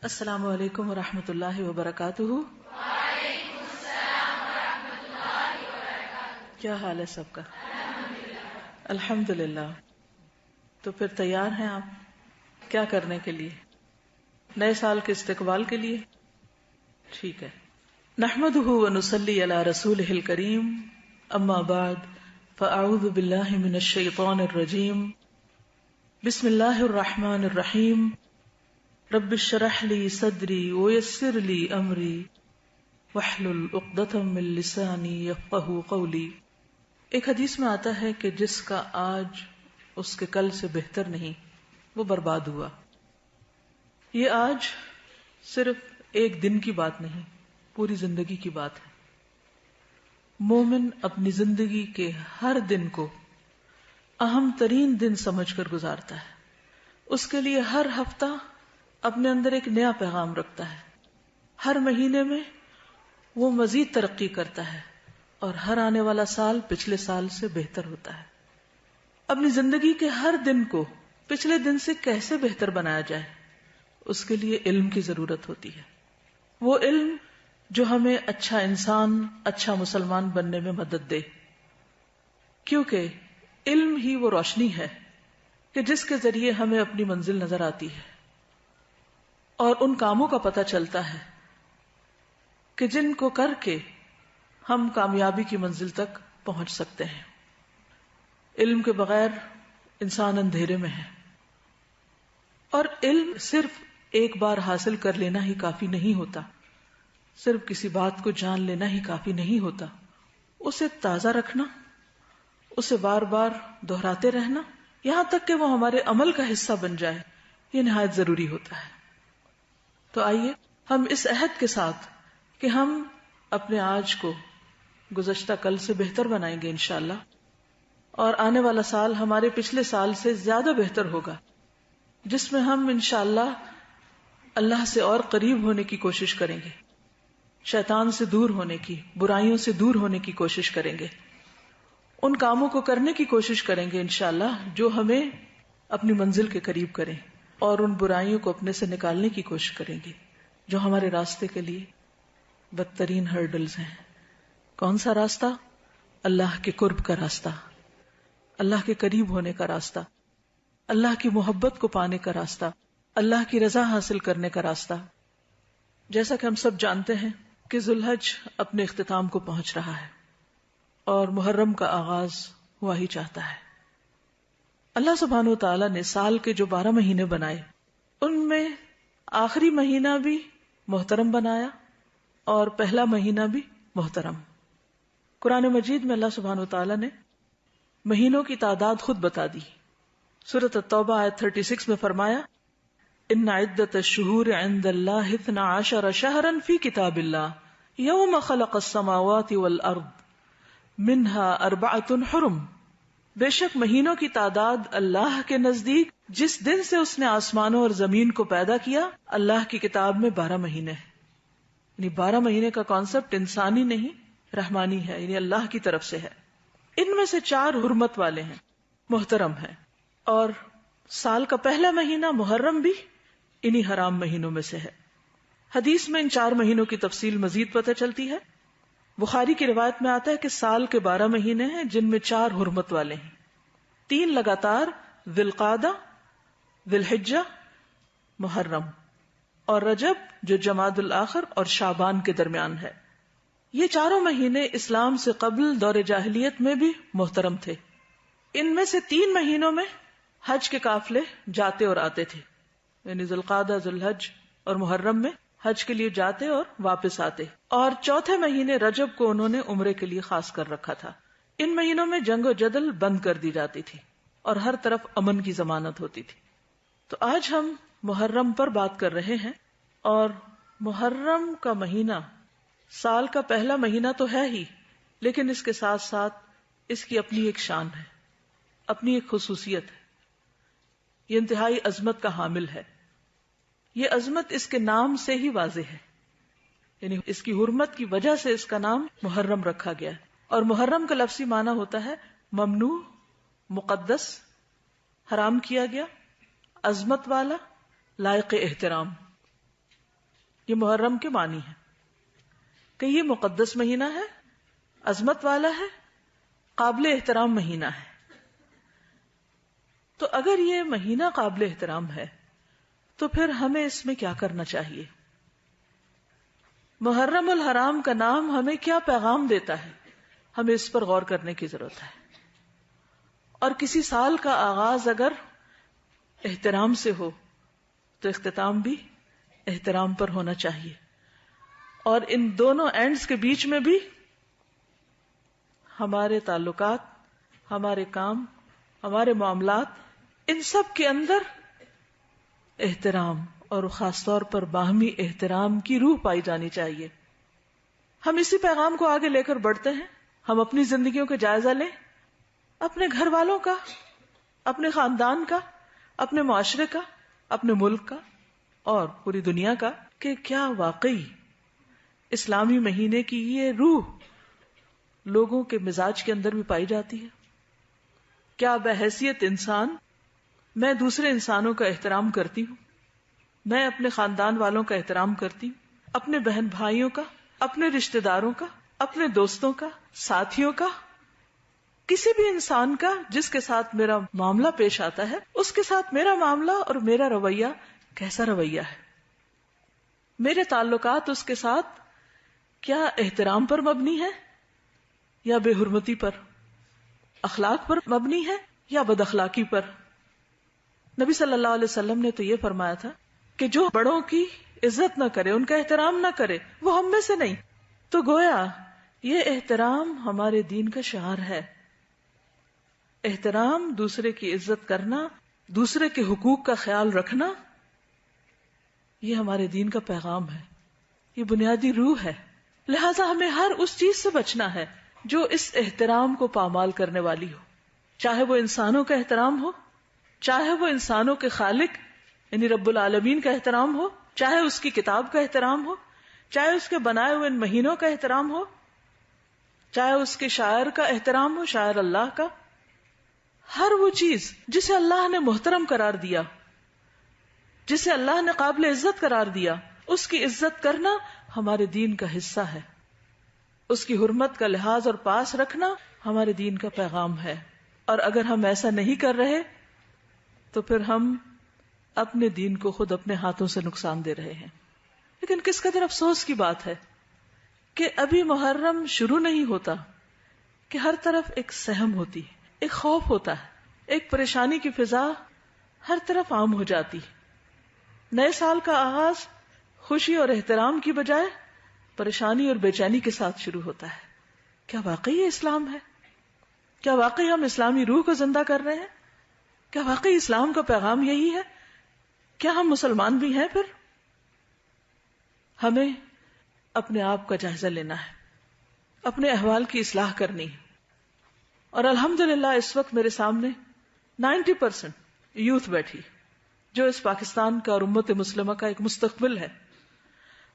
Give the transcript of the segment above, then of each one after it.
السلام علیکم ورحمۃ اللہ وبرکاتہ۔ وعلیکم السلام ورحمۃ اللہ وبرکاتہ۔ کیا حال ہے سب کا؟ الحمدللہ۔ تو پھر تیار ہیں آپ کیا کرنے کے لیے؟ نئے سال کے استقبال کے لیے؟ ٹھیک ہے۔ نحمدہ ونصلی علی رسولہ الکریم، اما بعد فاعوذ باللہ من الشیطان الرجیم، بسم اللہ الرحمن الرحیم، رب اشرح لی صدری ویسر لی امری واحلل عقدۃ من لسانی یفقہوا قولی۔ ایک حدیث میں آتا ہے کہ جس کا آج اس کے کل سے بہتر نہیں وہ برباد ہوا۔ یہ آج صرف ایک دن کی بات نہیں، پوری زندگی کی بات ہے۔ مومن اپنی زندگی کے ہر دن کو اہم ترین دن سمجھ کر گزارتا ہے۔ اس کے لیے ہر ہفتہ اپنے اندر ایک نیا پیغام رکھتا ہے، ہر مہینے میں وہ مزید ترقی کرتا ہے اور ہر آنے والا سال پچھلے سال سے بہتر ہوتا ہے۔ اپنی زندگی کے ہر دن کو پچھلے دن سے کیسے بہتر بنایا جائے، اس کے لیے علم کی ضرورت ہوتی ہے۔ وہ علم جو ہمیں اچھا انسان، اچھا مسلمان بننے میں مدد دے، کیونکہ علم ہی وہ روشنی ہے کہ جس کے ذریعے ہمیں اپنی منزل نظر آتی ہے اور ان کاموں کا پتہ چلتا ہے کہ جن کو کر کے ہم کامیابی کی منزل تک پہنچ سکتے ہیں۔ علم کے بغیر انسان اندھیرے میں ہے، اور علم صرف ایک بار حاصل کر لینا ہی کافی نہیں ہوتا، صرف کسی بات کو جان لینا ہی کافی نہیں ہوتا۔ اسے تازہ رکھنا، اسے بار بار دہراتے رہنا، یہاں تک کہ وہ ہمارے عمل کا حصہ بن جائے، یہ نہایت ضروری ہوتا ہے۔ تو آئیے ہم اس عہد کے ساتھ کہ ہم اپنے آج کو گزشتہ کل سے بہتر بنائیں گے انشاءاللہ، اور آنے والا سال ہمارے پچھلے سال سے زیادہ بہتر ہوگا، جس میں ہم انشاءاللہ اللہ سے اور قریب ہونے کی کوشش کریں گے، شیطان سے دور ہونے کی، برائیوں سے دور ہونے کی کوشش کریں گے، ان کاموں کو کرنے کی کوشش کریں گے انشاءاللہ جو ہمیں اپنی منزل کے قریب کریں، اور ان برائیوں کو اپنے سے نکالنے کی کوشش کریں گے جو ہمارے راستے کے لیے بدترین ہرڈلز ہیں۔ کون سا راستہ؟ اللہ کے قرب کا راستہ، اللہ کے قریب ہونے کا راستہ، اللہ کی محبت کو پانے کا راستہ، اللہ کی رضا حاصل کرنے کا راستہ۔ جیسا کہ ہم سب جانتے ہیں کہ ذوالحج اپنے اختتام کو پہنچ رہا ہے اور محرم کا آغاز ہوا ہی چاہتا ہے۔ اللہ سبحانہ وتعالی نے سال کے جو 12 مہینے بنائے، ان میں آخری مہینہ بھی محترم بنایا اور پہلا مہینہ بھی محترم۔ قرآن مجید میں اللہ سبحانہ وتعالی نے مہینوں کی تعداد خود بتا دی۔ سورۃ التوبہ آیت 36 میں فرمایا، ان عدۃ الشہور عند اللہ 12 شہرا فی کتاب اللہ یوم خلق السماوات والارض منها 4 حرم۔ بے شک مہینوں کی تعداد اللہ کے نزدیک جس دن سے اس نے آسمانوں اور زمین کو پیدا کیا، اللہ کی کتاب میں 12 مہینے ہیں۔ یعنی 12 مہینے کا کانسیپٹ انسانی نہیں، رحمانی ہے، یعنی اللہ کی طرف سے ہے۔ ان میں سے 4 حرمت والے ہیں، محترم ہیں، اور سال کا پہلا مہینہ محرم بھی انہی حرام مہینوں میں سے ہے۔ حدیث میں ان 4 مہینوں کی تفصیل مزید پتہ چلتی ہے۔ بخاری کی روایت میں آتا ہے کہ سال کے 12 مہینے ہیں جن میں 4 حرمت والے ہیں، 3 لگاتار، ذی القعدہ، ذی الحجہ، محرم، اور رجب جو جمادی الاخر اور شعبان کے درمیان ہے۔ یہ 4 مہینے اسلام سے قبل دور جاہلیت میں بھی محترم تھے۔ ان میں سے 3 مہینوں میں حج کے قافلے جاتے اور آتے تھے، یعنی ذی القعدہ، ذی الحج اور محرم میں حج کے لیے جاتے اور واپس آتے، اور چوتھے مہینے رجب کو انہوں نے عمرے کے لیے خاص کر رکھا تھا۔ ان مہینوں میں جنگ و جدل بند کر دی جاتی تھی اور ہر طرف امن کی ضمانت ہوتی تھی۔ تو آج ہم محرم پر بات کر رہے ہیں، اور محرم کا مہینہ سال کا پہلا مہینہ تو ہے ہی، لیکن اس کے ساتھ ساتھ اس کی اپنی ایک شان ہے، اپنی ایک خصوصیت ہے۔ یہ انتہائی عظمت کا حامل ہے۔ یہ عظمت اس کے نام سے ہی واضح ہے، یعنی اس کی حرمت کی وجہ سے اس کا نام محرم رکھا گیا ہے۔ اور محرم کا لفظی معنی ہوتا ہے ممنوع، مقدس، حرام کیا گیا، عظمت والا، لائق احترام۔ یہ محرم کے معنی ہے کہ یہ مقدس مہینہ ہے، عظمت والا ہے، قابل احترام مہینہ ہے. تو اگر یہ مہینہ قابل احترام ہے تو پھر ہمیں اس میں کیا کرنا چاہیے؟ محرم الحرام کا نام ہمیں کیا پیغام دیتا ہے؟ ہمیں اس پر غور کرنے کی ضرورت ہے. اور کسی سال کا آغاز اگر احترام سے ہو تو اختتام بھی احترام پر ہونا چاہیے. اور ان دونوں اینڈز کے بیچ میں بھی ہمارے تعلقات، ہمارے کام، ہمارے معاملات، ان سب کے اندر احترام اور خاص طور پر باہمی احترام کی روح پائی جانی چاہیے. ہم اسی پیغام کو آگے لے کر بڑھتے ہیں. ہم اپنی زندگیوں کا جائزہ لیں، اپنے گھر والوں کا، اپنے خاندان کا، اپنے معاشرے کا، اپنے ملک کا اور پوری دنیا کا، کہ کیا واقعی اسلامی مہینے کی یہ روح لوگوں کے مزاج کے اندر بھی پائی جاتی ہے. کیا بحیثیت انسان میں دوسرے انسانوں کا احترام کرتی ہوں، میں اپنے خاندان والوں کا احترام کرتی ہوں، اپنے بہن بھائیوں کا، اپنے رشتہ داروں کا، اپنے دوستوں کا، ساتھیوں کا، کسی بھی انسان کا جس کے ساتھ میرا معاملہ پیش آتا ہے، اس کے ساتھ میرا معاملہ اور میرا رویہ کیسا رویہ ہے؟ میرے تعلقات اس کے ساتھ کیا احترام پر مبنی ہے یا بے حرمتی پر، اخلاق پر مبنی ہے یا بد اخلاقی پر؟ نبی صلی اللہ علیہ وسلم نے تو یہ فرمایا تھا کہ جو بڑوں کی عزت نہ کرے، ان کا احترام نہ کرے، وہ ہم میں سے نہیں. تو گویا یہ احترام ہمارے دین کا شعار ہے. احترام، دوسرے کی عزت کرنا، دوسرے کے حقوق کا خیال رکھنا، یہ ہمارے دین کا پیغام ہے، یہ بنیادی روح ہے. لہذا ہمیں ہر اس چیز سے بچنا ہے جو اس احترام کو پامال کرنے والی ہو، چاہے وہ انسانوں کا احترام ہو، چاہے وہ انسانوں کے خالق یعنی رب العالمین کا احترام ہو، چاہے اس کی کتاب کا احترام ہو، چاہے اس کے بنائے ہوئے ان مہینوں کا احترام ہو، چاہے اس کے شاعر کا احترام ہو، شاعر اللہ کا. ہر وہ چیز جسے اللہ نے محترم قرار دیا، جسے اللہ نے قابل عزت قرار دیا، اس کی عزت کرنا ہمارے دین کا حصہ ہے. اس کی حرمت کا لحاظ اور پاس رکھنا ہمارے دین کا پیغام ہے. اور اگر ہم ایسا نہیں کر رہے تو پھر ہم اپنے دین کو خود اپنے ہاتھوں سے نقصان دے رہے ہیں. لیکن کس قدر افسوس کی بات ہے کہ ابھی محرم شروع نہیں ہوتا کہ ہر طرف ایک سہم ہوتی ہے، ایک خوف ہوتا ہے، ایک پریشانی کی فضا ہر طرف عام ہو جاتی. نئے سال کا آغاز خوشی اور احترام کی بجائے پریشانی اور بے چینی کے ساتھ شروع ہوتا ہے. کیا واقعی یہ اسلام ہے؟ کیا واقعی ہم اسلامی روح کو زندہ کر رہے ہیں؟ کیا واقعی اسلام کا پیغام یہی ہے؟ کیا ہم مسلمان بھی ہیں؟ پھر ہمیں اپنے آپ کا جائزہ لینا ہے، اپنے احوال کی اصلاح کرنی ہے. اور الحمدللہ اس وقت میرے سامنے 90% یوتھ بیٹھی جو اس پاکستان کا اور امت مسلمہ کا ایک مستقبل ہے.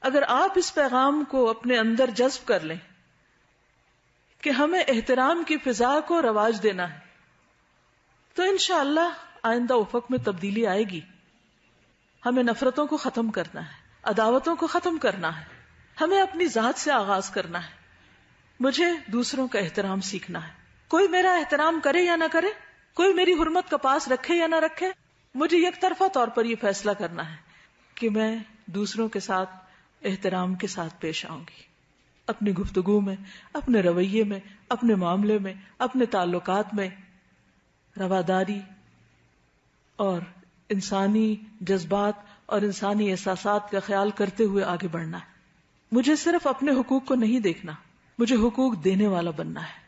اگر آپ اس پیغام کو اپنے اندر جذب کر لیں کہ ہمیں احترام کی فضا کو رواج دینا ہے تو انشاءاللہ آئندہ افق میں تبدیلی آئے گی. ہمیں نفرتوں کو ختم کرنا ہے، عداوتوں کو ختم کرنا ہے، ہمیں اپنی ذات سے آغاز کرنا ہے. مجھے دوسروں کا احترام سیکھنا ہے. کوئی میرا احترام کرے یا نہ کرے، کوئی میری حرمت کا پاس رکھے یا نہ رکھے، مجھے یک طرفہ طور پر یہ فیصلہ کرنا ہے کہ میں دوسروں کے ساتھ احترام کے ساتھ پیش آؤں گی. اپنی گفتگو میں، اپنے رویے میں، اپنے معاملے میں، اپنے تعلقات میں رواداری اور انسانی جذبات اور انسانی احساسات کا خیال کرتے ہوئے آگے بڑھنا ہے. مجھے صرف اپنے حقوق کو نہیں دیکھنا، مجھے حقوق دینے والا بننا ہے.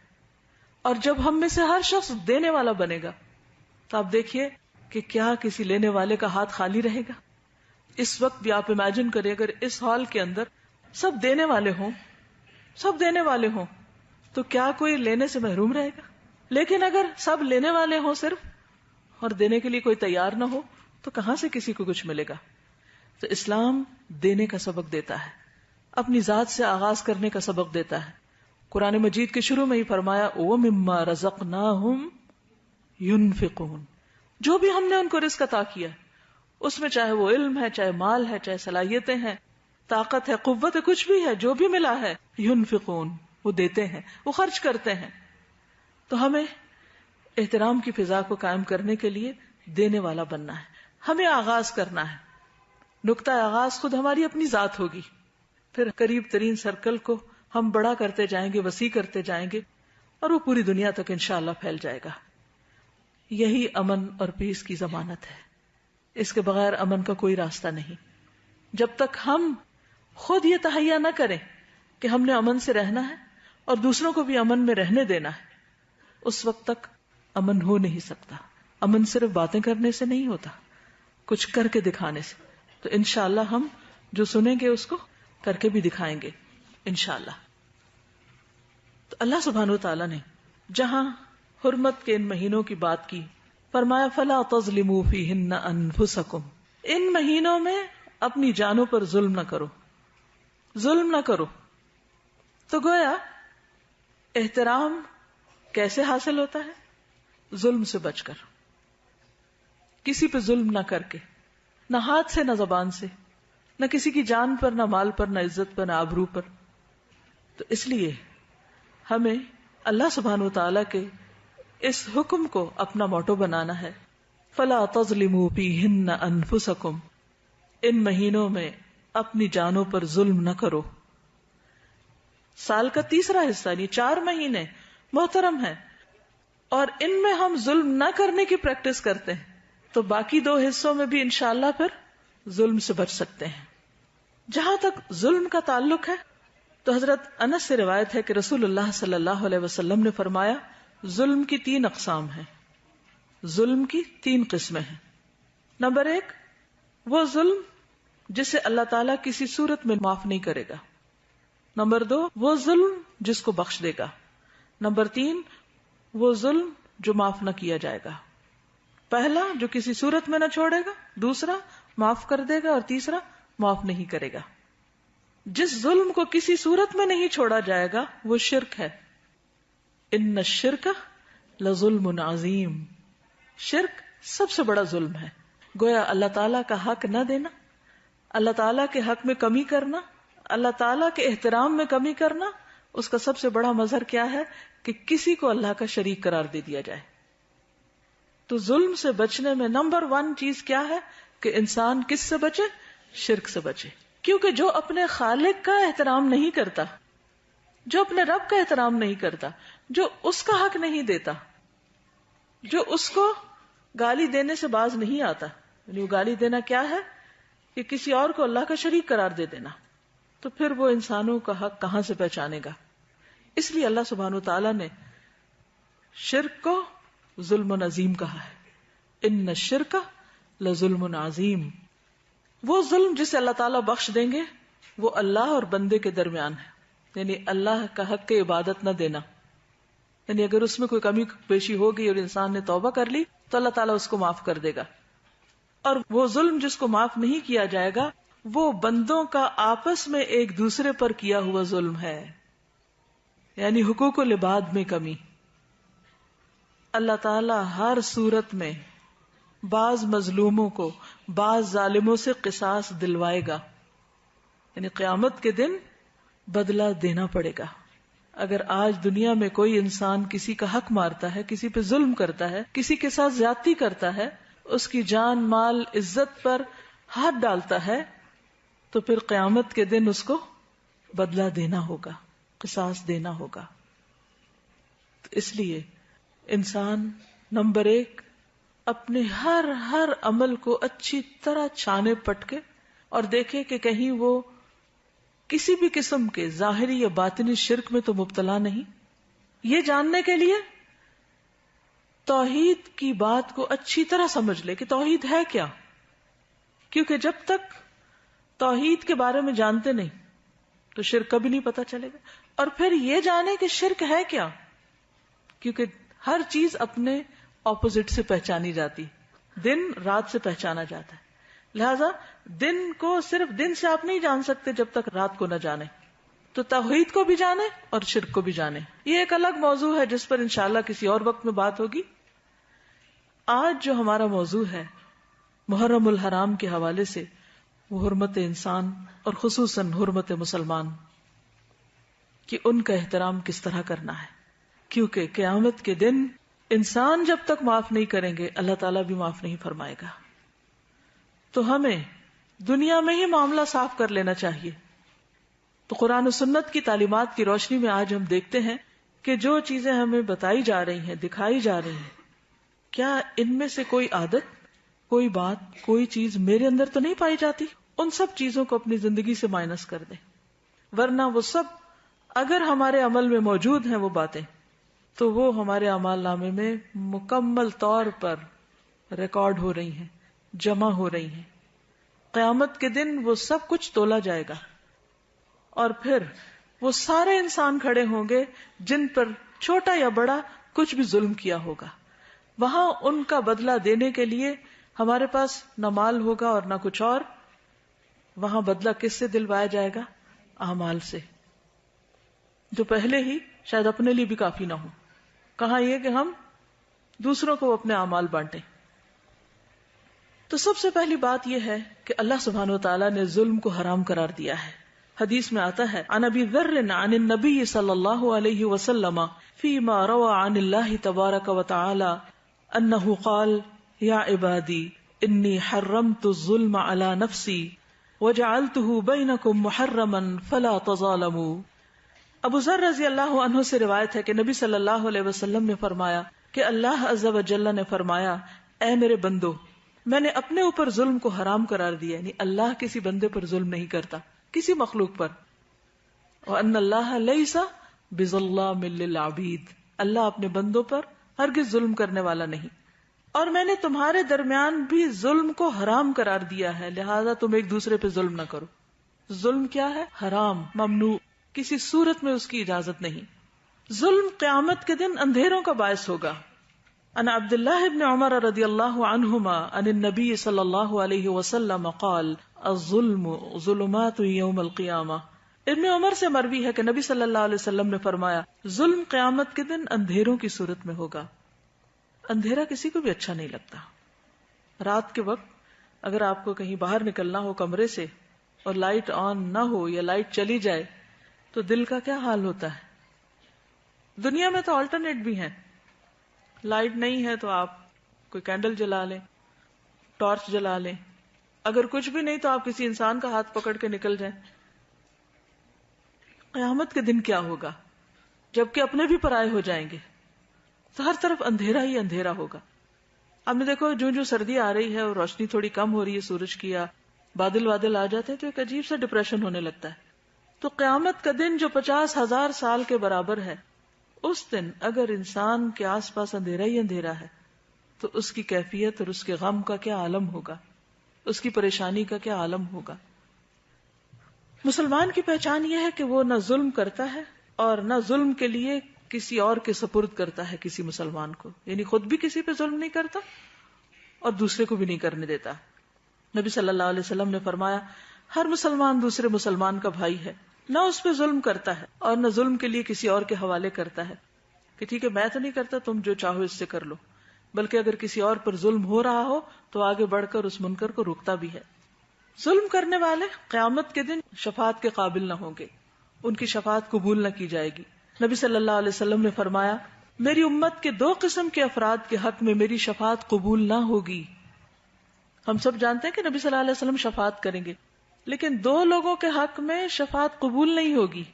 اور جب ہم میں سے ہر شخص دینے والا بنے گا تو آپ دیکھیے کہ کیا کسی لینے والے کا ہاتھ خالی رہے گا. اس وقت بھی آپ امیجن کریں اگر اس ہال کے اندر سب دینے والے ہوں، سب دینے والے ہوں تو کیا کوئی لینے سے محروم رہے گا؟ لیکن اگر سب لینے والے ہوں صرف اور دینے کے لیے کوئی تیار نہ ہو تو کہاں سے کسی کو کچھ ملے گا؟ تو اسلام دینے کا سبق دیتا ہے، اپنی ذات سے آغاز کرنے کا سبق دیتا ہے. قرآن مجید کے شروع میں ہی فرمایا وَمِمَّا رَزَقْنَاهُمْ يُنْفِقُونَ. جو بھی ہم نے ان کو رزق عطا کیا اس میں چاہے وہ علم ہے، چاہے مال ہے، چاہے صلاحیتیں ہیں، طاقت ہے، قوت ہے، کچھ بھی ہے، جو بھی ملا ہے، ينفقون، وہ دیتے ہیں، وہ خرچ کرتے ہیں. تو ہمیں احترام کی فضا کو قائم کرنے کے لیے دینے والا بننا ہے. ہمیں آغاز کرنا ہے. نقطہ آغاز خود ہماری اپنی ذات ہوگی، پھر قریب ترین سرکل کو ہم بڑا کرتے جائیں گے، وسیع کرتے جائیں گے، اور وہ پوری دنیا تک انشاءاللہ پھیل جائے گا. یہی امن اور پیس کی ضمانت ہے. اس کے بغیر امن کا کوئی راستہ نہیں. جب تک ہم خود یہ تہیا نہ کریں کہ ہم نے امن سے رہنا ہے اور دوسروں کو بھی امن میں رہنے دینا ہے، اس وقت تک امن ہو نہیں سکتا. امن صرف باتیں کرنے سے نہیں ہوتا، کچھ کر کے دکھانے سے. تو انشاءاللہ ہم جو سنیں گے اس کو کر کے بھی دکھائیں گے انشاءاللہ. تو اللہ سبحانہ وتعالی نے جہاں حرمت کے ان مہینوں کی بات کی، فرمایا فَلَا تَظْلِمُوا فِيهِنَّ أَنفُسَكُمْ، ان مہینوں میں اپنی جانوں پر ظلم نہ کرو، ظلم نہ کرو. تو گویا احترام کیسے حاصل ہوتا ہے؟ ظلم سے بچ کر، کسی پہ ظلم نہ کر کے، نہ ہاتھ سے نہ زبان سے، نہ کسی کی جان پر، نہ مال پر، نہ عزت پر، نہ آبرو پر. تو اس لیے ہمیں اللہ سبحانہ وتعالی کے اس حکم کو اپنا موٹو بنانا ہے. فَلَا تَظْلِمُوا فِيهِنَّ أَنفُسَكُمْ، ان مہینوں میں اپنی جانوں پر ظلم نہ کرو. سال کا تیسرا حصہ یعنی 4 مہینے محترم ہے، اور ان میں ہم ظلم نہ کرنے کی پریکٹس کرتے ہیں تو باقی 2 حصوں میں بھی انشاءاللہ پھر ظلم سے بچ سکتے ہیں. جہاں تک ظلم کا تعلق ہے تو حضرت انس سے روایت ہے کہ رسول اللہ صلی اللہ علیہ وسلم نے فرمایا ظلم کی 3 اقسام ہیں، ظلم کی 3 قسمیں ہیں. نمبر 1 وہ ظلم جسے اللہ تعالیٰ کسی صورت میں معاف نہیں کرے گا. نمبر 2 وہ ظلم جس کو بخش دے گا. نمبر 3 وہ ظلم جو معاف نہ کیا جائے گا. پہلا جو کسی صورت میں نہ چھوڑے گا، دوسرا معاف کر دے گا، اور تیسرا معاف نہیں کرے گا. جس ظلم کو کسی صورت میں نہیں چھوڑا جائے گا وہ شرک ہے. ان الشرک لظلم عظیم، شرک سب سے بڑا ظلم ہے. گویا اللہ تعالیٰ کا حق نہ دینا، اللہ تعالیٰ کے حق میں کمی کرنا، اللہ تعالیٰ کے احترام میں کمی کرنا، اس کا سب سے بڑا مظہر کیا ہے کہ کسی کو اللہ کا شریک قرار دے دیا جائے. تو ظلم سے بچنے میں نمبر 1 چیز کیا ہے کہ انسان کس سے بچے؟ شرک سے بچے. کیونکہ جو اپنے خالق کا احترام نہیں کرتا، جو اپنے رب کا احترام نہیں کرتا، جو اس کا حق نہیں دیتا، جو اس کو گالی دینے سے باز نہیں آتا، یعنی وہ گالی دینا کیا ہے کہ کسی اور کو اللہ کا شریک قرار دے دینا، تو پھر وہ انسانوں کا حق کہاں سے پہچانے گا؟ اس لیے اللہ سبحانہ وتعالی نے شرک کو ظلم عظیم کہا ہے. ان الشرک لظلم عظیم. وہ ظلم جسے اللہ تعالیٰ بخش دیں گے وہ اللہ اور بندے کے درمیان ہے، یعنی اللہ کا حق کی عبادت نہ دینا. یعنی اگر اس میں کوئی کمی پیشی ہو گئی اور انسان نے توبہ کر لی تو اللہ تعالیٰ اس کو معاف کر دے گا. اور وہ ظلم جس کو معاف نہیں کیا جائے گا وہ بندوں کا آپس میں ایک دوسرے پر کیا ہوا ظلم ہے، یعنی حقوق العباد میں کمی. اللہ تعالیٰ ہر صورت میں بعض مظلوموں کو بعض ظالموں سے قصاص دلوائے گا، یعنی قیامت کے دن بدلہ دینا پڑے گا. اگر آج دنیا میں کوئی انسان کسی کا حق مارتا ہے، کسی پہ ظلم کرتا ہے، کسی کے ساتھ زیادتی کرتا ہے، اس کی جان مال عزت پر ہاتھ ڈالتا ہے، تو پھر قیامت کے دن اس کو بدلہ دینا ہوگا، قصاص دینا ہوگا. تو اس لیے انسان نمبر 1 اپنے ہر عمل کو اچھی طرح چھانے پٹکے اور دیکھے کہ کہیں وہ کسی بھی قسم کے ظاہری یا باطنی شرک میں تو مبتلا نہیں. یہ جاننے کے لیے توحید کی بات کو اچھی طرح سمجھ لے کہ توحید ہے کیا، کیونکہ جب تک توحید کے بارے میں جانتے نہیں تو شرک کبھی نہیں پتا چلے گا. اور پھر یہ جانے کہ شرک ہے کیا، کیونکہ ہر چیز اپنے اپوزٹ سے پہچانی جاتی، دن رات سے پہچانا جاتا ہے. لہذا دن کو صرف دن سے آپ نہیں جان سکتے جب تک رات کو نہ جانے. تو توحید کو بھی جانے اور شرک کو بھی جانے. یہ ایک الگ موضوع ہے جس پر انشاءاللہ کسی اور وقت میں بات ہوگی. آج جو ہمارا موضوع ہے محرم الحرام کے حوالے سے، وہ حرمت انسان اور خصوصاً حرمت مسلمان، کہ ان کا احترام کس طرح کرنا ہے، کیونکہ قیامت کے دن انسان جب تک معاف نہیں کریں گے اللہ تعالیٰ بھی معاف نہیں فرمائے گا. تو ہمیں دنیا میں ہی معاملہ صاف کر لینا چاہیے. تو قرآن و سنت کی تعلیمات کی روشنی میں آج ہم دیکھتے ہیں کہ جو چیزیں ہمیں بتائی جا رہی ہیں، دکھائی جا رہی ہیں، کیا ان میں سے کوئی عادت، کوئی بات، کوئی چیز میرے اندر تو نہیں پائی جاتی؟ ان سب چیزوں کو اپنی زندگی سے مائنس کر دیں، ورنہ وہ سب اگر ہمارے عمل میں موجود ہیں وہ باتیں، تو وہ ہمارے اعمال نامے میں مکمل طور پر ریکارڈ ہو رہی ہیں، جمع ہو رہی ہیں. قیامت کے دن وہ سب کچھ تولا جائے گا، اور پھر وہ سارے انسان کھڑے ہوں گے جن پر چھوٹا یا بڑا کچھ بھی ظلم کیا ہوگا. وہاں ان کا بدلہ دینے کے لیے ہمارے پاس نہ مال ہوگا اور نہ کچھ اور. وہاں بدلہ کس سے دلوایا جائے گا؟ اعمال سے، جو پہلے ہی شاید اپنے لیے بھی کافی نہ ہو. کہاں یہ کہ ہم دوسروں کو اپنے اعمال بانٹیں. تو سب سے پہلی بات یہ ہے کہ اللہ سبحانہ و تعالیٰ نے ظلم کو حرام قرار دیا ہے. حدیث میں آتا ہے عن ابی ذر عن النبی صلی اللہ علیہ وسلم فیما روى عن اللہ تبارک و تعالی انہ قال یا عبادی انی حرمت الظلم علی نفسی وجعلته بینکم محرما فلا تظالموا. ابو ذر رضی اللہ عنہ سے روایت ہے کہ نبی صلی اللہ علیہ وسلم نے فرمایا کہ اللہ عز و جل نے فرمایا، اے میرے بندو، میں نے اپنے اوپر ظلم کو حرام قرار دیا. یعنی اللہ کسی بندے پر ظلم نہیں کرتا، کسی مخلوق پر. وَأَنَّ اللَّهَ لَيْسَ بِظَلَّامٍ لِّلْعَبِيدِ، اللہ اپنے بندوں پر ہرگز ظلم کرنے والا نہیں. اور میں نے تمہارے درمیان بھی ظلم کو حرام قرار دیا ہے، لہذا تم ایک دوسرے پہ ظلم نہ کرو. ظلم کیا ہے؟ حرام، ممنوع، کسی صورت میں اس کی اجازت نہیں. ظلم قیامت کے دن اندھیروں کا باعث ہوگا. عن عبد الله بن عمر رضی اللہ عنہما عن النبی صلی اللہ علیہ وسلم قال الظلم ظلمات یوم القیامہ. ابن عمر سے مروی ہے کہ نبی صلی اللہ علیہ وسلم نے فرمایا، ظلم قیامت کے دن اندھیروں کی صورت میں ہوگا. اندھیرا کسی کو بھی اچھا نہیں لگتا. رات کے وقت اگر آپ کو کہیں باہر نکلنا ہو کمرے سے اور لائٹ آن نہ ہو یا لائٹ چلی جائے تو دل کا کیا حال ہوتا ہے. دنیا میں تو آلٹرنیٹ بھی ہیں، لائٹ نہیں ہے تو آپ کوئی کینڈل جلا لیں، ٹارچ جلا لیں، اگر کچھ بھی نہیں تو آپ کسی انسان کا ہاتھ پکڑ کے نکل جائیں. قیامت کے دن کیا ہوگا جبکہ اپنے بھی پرائے ہو جائیں گے، تو ہر طرف اندھیرا ہی اندھیرا ہوگا. اب نے دیکھو جو سردی آ رہی ہے اور روشنی تھوڑی کم ہو رہی ہے سورج کی، یا بادل آ جاتے ہیں تو ایک عجیب سا ڈپریشن ہونے لگتا ہے. تو قیامت کا دن جو 50,000 سال کے برابر ہے، اس دن اگر انسان کے آس پاس اندھیرا ہی اندھیرا ہے تو اس کی کیفیت اور اس کے غم کا کیا عالم ہوگا، اس کی پریشانی کا کیا عالم ہوگا. مسلمان کی پہچان یہ ہے کہ وہ نہ ظلم کرتا ہے اور نہ ظلم کے لیے کسی اور کے سپرد کرتا ہے کسی مسلمان کو. یعنی خود بھی کسی پہ ظلم نہیں کرتا اور دوسرے کو بھی نہیں کرنے دیتا. نبی صلی اللہ علیہ وسلم نے فرمایا، ہر مسلمان دوسرے مسلمان کا بھائی ہے، نہ اس پہ ظلم کرتا ہے اور نہ ظلم کے لیے کسی اور کے حوالے کرتا ہے کہ ٹھیک ہے میں تو نہیں کرتا، تم جو چاہو اس سے کر لو، بلکہ اگر کسی اور پر ظلم ہو رہا ہو تو آگے بڑھ کر اس منکر کو روکتا بھی ہے. ظلم کرنے والے قیامت کے دن شفاعت کے قابل نہ ہوں گے، ان کی شفاعت قبول نہ کی جائے گی. نبی صلی اللہ علیہ وسلم نے فرمایا، میری امت کے 2 قسم کے افراد کے حق میں میری شفاعت قبول نہ ہوگی. ہم سب جانتے ہیں کہ نبی صلی اللہ علیہ وسلم شفاعت کریں گے، لیکن 2 لوگوں کے حق میں شفاعت قبول نہیں ہوگی.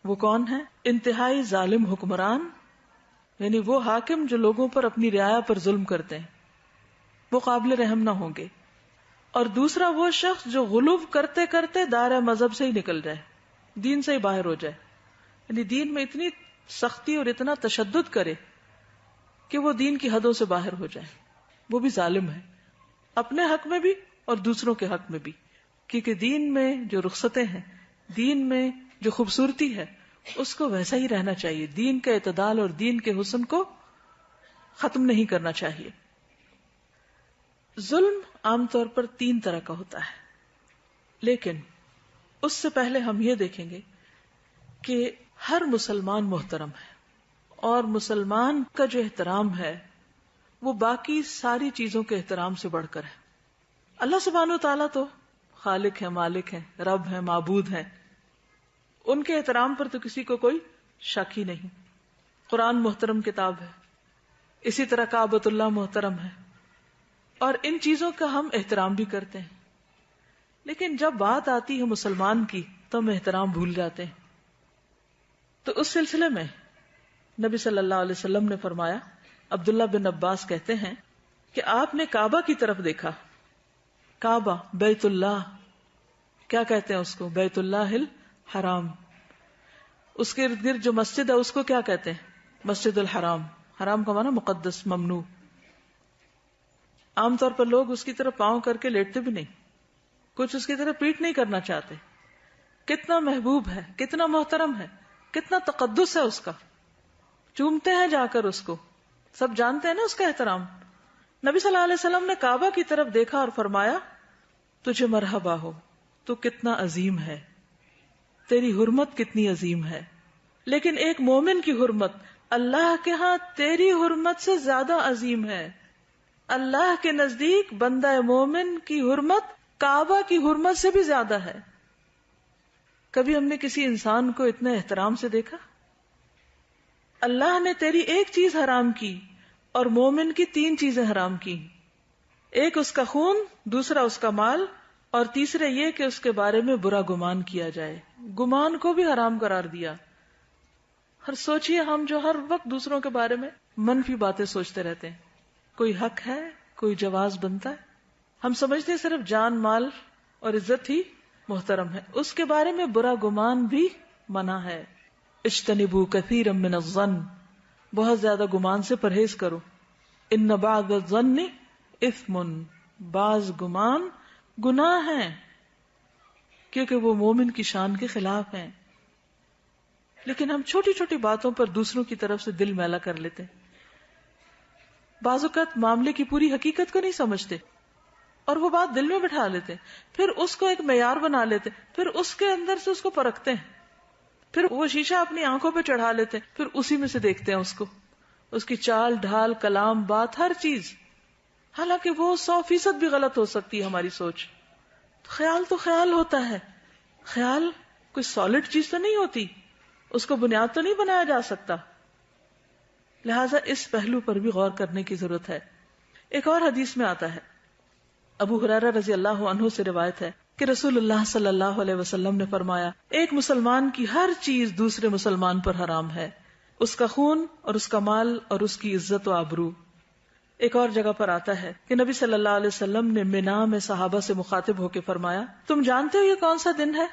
وہ کون ہے؟ انتہائی ظالم حکمران، یعنی وہ حاکم جو لوگوں پر اپنی رعایا پر ظلم کرتے ہیں، وہ قابل رحم نہ ہوں گے. اور دوسرا وہ شخص جو غلو کرتے کرتے دائرہ مذہب سے ہی نکل جائے، دین سے ہی باہر ہو جائے، یعنی دین میں اتنی سختی اور اتنا تشدد کرے کہ وہ دین کی حدوں سے باہر ہو جائے. وہ بھی ظالم ہے، اپنے حق میں بھی اور دوسروں کے حق میں بھی. کیونکہ دین میں جو رخصتیں ہیں، دین میں جو خوبصورتی ہے، اس کو ویسا ہی رہنا چاہیے. دین کا اعتدال اور دین کے حسن کو ختم نہیں کرنا چاہیے. ظلم عام طور پر 3 طرح کا ہوتا ہے، لیکن اس سے پہلے ہم یہ دیکھیں گے کہ ہر مسلمان محترم ہے، اور مسلمان کا جو احترام ہے وہ باقی ساری چیزوں کے احترام سے بڑھ کر ہے. اللہ سبحانہ و تعالیٰ تو خالق ہیں، مالک ہیں، رب ہیں، معبود ہیں، ان کے احترام پر تو کسی کو کوئی شک ہی نہیں. قرآن محترم کتاب ہے، اسی طرح کعبۃ اللہ محترم ہے، اور ان چیزوں کا ہم احترام بھی کرتے ہیں. لیکن جب بات آتی ہے مسلمان کی تو ہم احترام بھول جاتے ہیں. تو اس سلسلے میں نبی صلی اللہ علیہ وسلم نے فرمایا، عبداللہ بن عباس کہتے ہیں کہ آپ نے کعبہ کی طرف دیکھا. کعبہ، بیت اللہ، کیا کہتے ہیں اس کو؟ بیت اللہ الحرام. اس کے ارد گرد جو مسجد ہے اس کو کیا کہتے ہیں؟ مسجد الحرام. حرام کا معنی مقدس، ممنوع. عام طور پر لوگ اس کی طرف پاؤں کر کے لیٹتے بھی نہیں، کچھ اس کی طرف پیٹ نہیں کرنا چاہتے. کتنا محبوب ہے، کتنا محترم ہے، کتنا تقدس ہے اس کا. چومتے ہیں جا کر اس کو، سب جانتے ہیں نا اس کا احترام. نبی صلی اللہ علیہ وسلم نے کعبہ کی طرف دیکھا اور فرمایا، تجھے مرحبا ہو، تو کتنا عظیم ہے، تیری حرمت کتنی عظیم ہے. لیکن ایک مومن کی حرمت اللہ کے ہاں تیری حرمت سے زیادہ عظیم ہے. اللہ کے نزدیک بندہ مومن کی حرمت کعبہ کی حرمت سے بھی زیادہ ہے. کبھی ہم نے کسی انسان کو اتنے احترام سے دیکھا؟ اللہ نے تیری ایک چیز حرام کی اور مومن کی 3 چیزیں حرام کی. ایک اس کا خون، دوسرا اس کا مال، اور تیسرے یہ کہ اس کے بارے میں برا گمان کیا جائے. گمان کو بھی حرام قرار دیا. ہر سوچئے ہم جو ہر وقت دوسروں کے بارے میں منفی باتیں سوچتے رہتے ہیں، کوئی حق ہے، کوئی جواز بنتا ہے، ہم سمجھتے ہیں صرف جان، مال اور عزت ہی محترم ہے، اس کے بارے میں برا گمان بھی منع ہے. اجتنبوا کثیرا من الظن، بہت زیادہ گمان سے پرہیز کرو. ان بعض الظن اثم، بعض گمان گناہ ہیں، کیونکہ وہ مومن کی شان کے خلاف ہیں. لیکن ہم چھوٹی چھوٹی باتوں پر دوسروں کی طرف سے دل میلا کر لیتے ہیں. بعض اوقات معاملے کی پوری حقیقت کو نہیں سمجھتے اور وہ بات دل میں بٹھا لیتے، پھر اس کو ایک معیار بنا لیتے، پھر اس کے اندر سے اس کو پرکھتے ہیں، پھر وہ شیشہ اپنی آنکھوں پہ چڑھا لیتے ہیں، پھر اسی میں سے دیکھتے ہیں اس کو، اس کی چال ڈھال، کلام، بات، ہر چیز. حالانکہ وہ 100% بھی غلط ہو سکتی ہے ہماری سوچ. خیال تو خیال ہوتا ہے، خیال کوئی سالڈ چیز تو نہیں ہوتی، اس کو بنیاد تو نہیں بنایا جا سکتا. لہٰذا اس پہلو پر بھی غور کرنے کی ضرورت ہے. ایک اور حدیث میں آتا ہے، ابو ہریرہ رضی اللہ عنہ سے روایت ہے کہ رسول اللہ صلی اللہ علیہ وسلم نے فرمایا، ایک مسلمان کی ہر چیز دوسرے مسلمان پر حرام ہے، اس کا خون اور اس کا مال اور اس کی عزت و آبرو. ایک اور جگہ پر آتا ہے کہ نبی صلی اللہ علیہ وسلم نے منا میں صحابہ سے مخاطب ہو کے فرمایا، تم جانتے ہو یہ کون سا دن ہے؟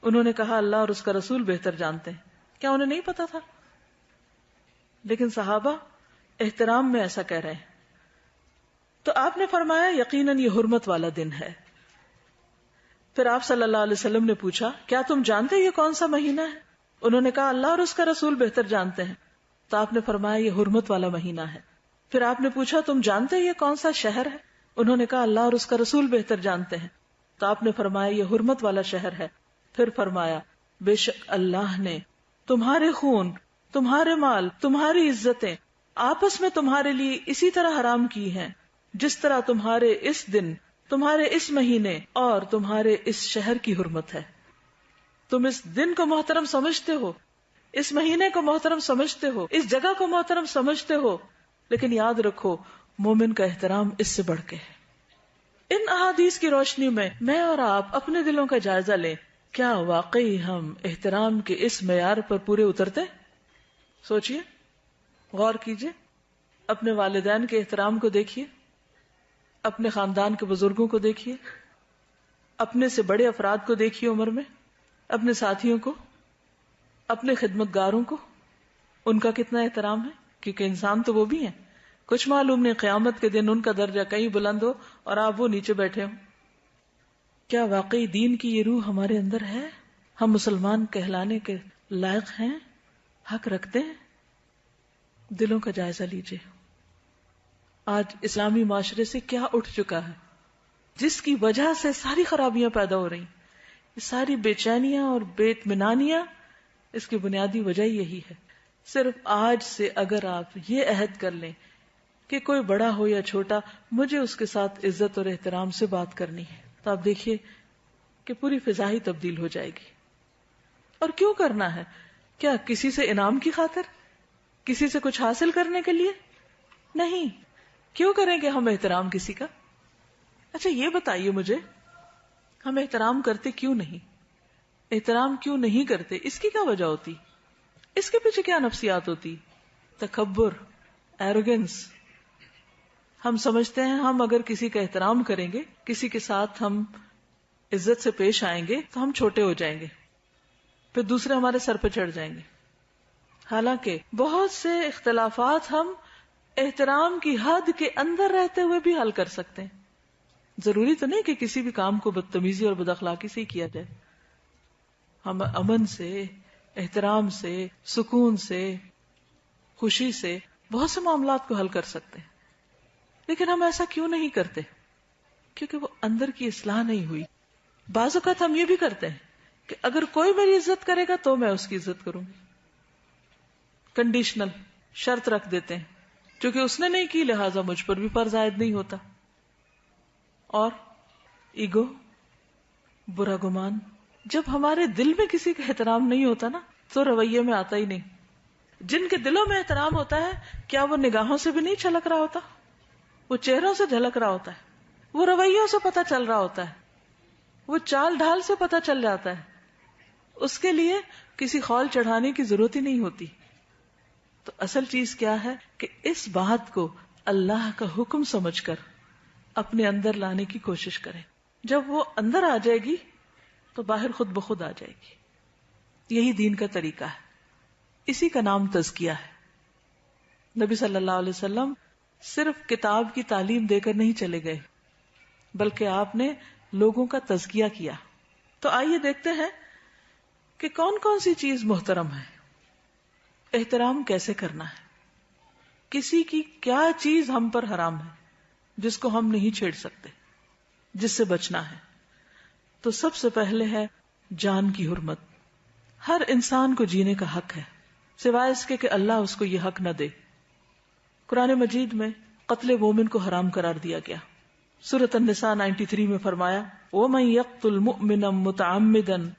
انہوں نے کہا، اللہ اور اس کا رسول بہتر جانتے ہیں. کیا انہیں نہیں پتا تھا؟ لیکن صحابہ احترام میں ایسا کہہ رہے ہیں. تو آپ نے فرمایا، یقیناً یہ حرمت والا دن ہے. پھر آپ صلی اللہ علیہ وسلم نے پوچھا، کیا تم جانتے یہ کون سا مہینہ ہے؟ انہوں نے کہا، اللہ اور اس کا رسول بہتر جانتے ہیں. تو آپ نے فرمایا، یہ حرمت والا مہینہ ہے. پھر آپ نے پوچھا، تم جانتے یہ کون سا شہر ہے؟ انہوں نے کہا، اللہ اور اس کا رسول بہتر جانتے ہیں. تو آپ نے فرمایا، یہ حرمت والا شہر ہے. پھر فرمایا، بے شک اللہ نے تمہارے خون، تمہارے مال، تمہاری عزتیں آپس میں تمہارے لیے اسی طرح حرام کی ہیں جس طرح تمہارے اس دن، تمہارے اس مہینے اور تمہارے اس شہر کی حرمت ہے. تم اس دن کو محترم سمجھتے ہو، اس مہینے کو محترم سمجھتے ہو، اس جگہ کو محترم سمجھتے ہو، لیکن یاد رکھو مومن کا احترام اس سے بڑھ کے ہے. ان احادیث کی روشنی میں میں اور آپ اپنے دلوں کا جائزہ لیں، کیا واقعی ہم احترام کے اس معیار پر پورے اترتے؟ سوچئے، غور کیجئے، اپنے والدین کے احترام کو دیکھیے، اپنے خاندان کے بزرگوں کو دیکھیے، اپنے سے بڑے افراد کو دیکھیے عمر میں، اپنے ساتھیوں کو، اپنے خدمت گاروں کو، ان کا کتنا احترام ہے، کیونکہ انسان تو وہ بھی ہیں. کچھ معلوم نہیں قیامت کے دن ان کا درجہ کہیں بلند ہو اور آپ وہ نیچے بیٹھے ہوں. کیا واقعی دین کی یہ روح ہمارے اندر ہے؟ ہم مسلمان کہلانے کے لائق ہیں؟ حق رکھتے ہیں؟ دلوں کا جائزہ لیجئے. آج اسلامی معاشرے سے کیا اٹھ چکا ہے جس کی وجہ سے ساری خرابیاں پیدا ہو رہی ہیں. یہ ساری بے چینیاں اور بے اطمینانیاں، اس کی بنیادی وجہ یہی ہے. صرف آج سے اگر آپ یہ عہد کر لیں کہ کوئی بڑا ہو یا چھوٹا، مجھے اس کے ساتھ عزت اور احترام سے بات کرنی ہے، تو آپ دیکھیے کہ پوری فضا ہی تبدیل ہو جائے گی. اور کیوں کرنا ہے؟ کیا کسی سے انعام کی خاطر، کسی سے کچھ حاصل کرنے کے لیے؟ نہیں. کیوں کریں گے ہم احترام کسی کا؟ اچھا یہ بتائیے مجھے، ہم احترام کرتے کیوں نہیں؟ احترام کیوں نہیں کرتے؟ اس کی کیا وجہ ہوتی؟ اس کے پیچھے کیا نفسیات ہوتی؟ تکبر، ایروگنس. ہم سمجھتے ہیں ہم اگر کسی کا احترام کریں گے، کسی کے ساتھ ہم عزت سے پیش آئیں گے تو ہم چھوٹے ہو جائیں گے، پھر دوسرے ہمارے سر پہ چڑھ جائیں گے. حالانکہ بہت سے اختلافات ہم احترام کی حد کے اندر رہتے ہوئے بھی حل کر سکتے ہیں. ضروری تو نہیں کہ کسی بھی کام کو بدتمیزی اور بد اخلاقی سے ہی کیا جائے. ہم امن سے، احترام سے، سکون سے، خوشی سے بہت سے معاملات کو حل کر سکتے ہیں. لیکن ہم ایسا کیوں نہیں کرتے؟ کیونکہ وہ اندر کی اصلاح نہیں ہوئی. بعض اوقات ہم یہ بھی کرتے ہیں کہ اگر کوئی میری عزت کرے گا تو میں اس کی عزت کروں گی. کنڈیشنل شرط رکھ دیتے ہیں، کیونکہ اس نے نہیں کی لہٰذا مجھ پر بھی فرض عائد نہیں ہوتا. اور ایگو، برا گمان. جب ہمارے دل میں کسی کا احترام نہیں ہوتا نا تو رویے میں آتا ہی نہیں. جن کے دلوں میں احترام ہوتا ہے کیا وہ نگاہوں سے بھی نہیں چھلک رہا ہوتا؟ وہ چہروں سے جھلک رہا ہوتا ہے، وہ رویوں سے پتہ چل رہا ہوتا ہے، وہ چال ڈھال سے پتہ چل جاتا ہے. اس کے لیے کسی خول چڑھانے کی ضرورت ہی نہیں ہوتی. تو اصل چیز کیا ہے کہ اس بات کو اللہ کا حکم سمجھ کر اپنے اندر لانے کی کوشش کریں. جب وہ اندر آ جائے گی تو باہر خود بخود آ جائے گی. یہی دین کا طریقہ ہے. اسی کا نام تزکیہ ہے. نبی صلی اللہ علیہ وسلم صرف کتاب کی تعلیم دے کر نہیں چلے گئے بلکہ آپ نے لوگوں کا تزکیہ کیا. تو آئیے دیکھتے ہیں کہ کون کون سی چیز محترم ہے، احترام کیسے کرنا ہے، کسی کی کیا چیز ہم پر حرام ہے جس کو ہم نہیں چھیڑ سکتے، جس سے بچنا ہے. تو سب سے پہلے ہے جان کی حرمت. ہر انسان کو جینے کا حق ہے سوائے اس کے کہ اللہ اس کو یہ حق نہ دے. قرآن مجید میں قتل مومن کو حرام قرار دیا گیا. سورۃ النساء 93 میں فرمایا وَمَن يَقْتُلْ مُؤْمِنًا مُتَعَمِّدًا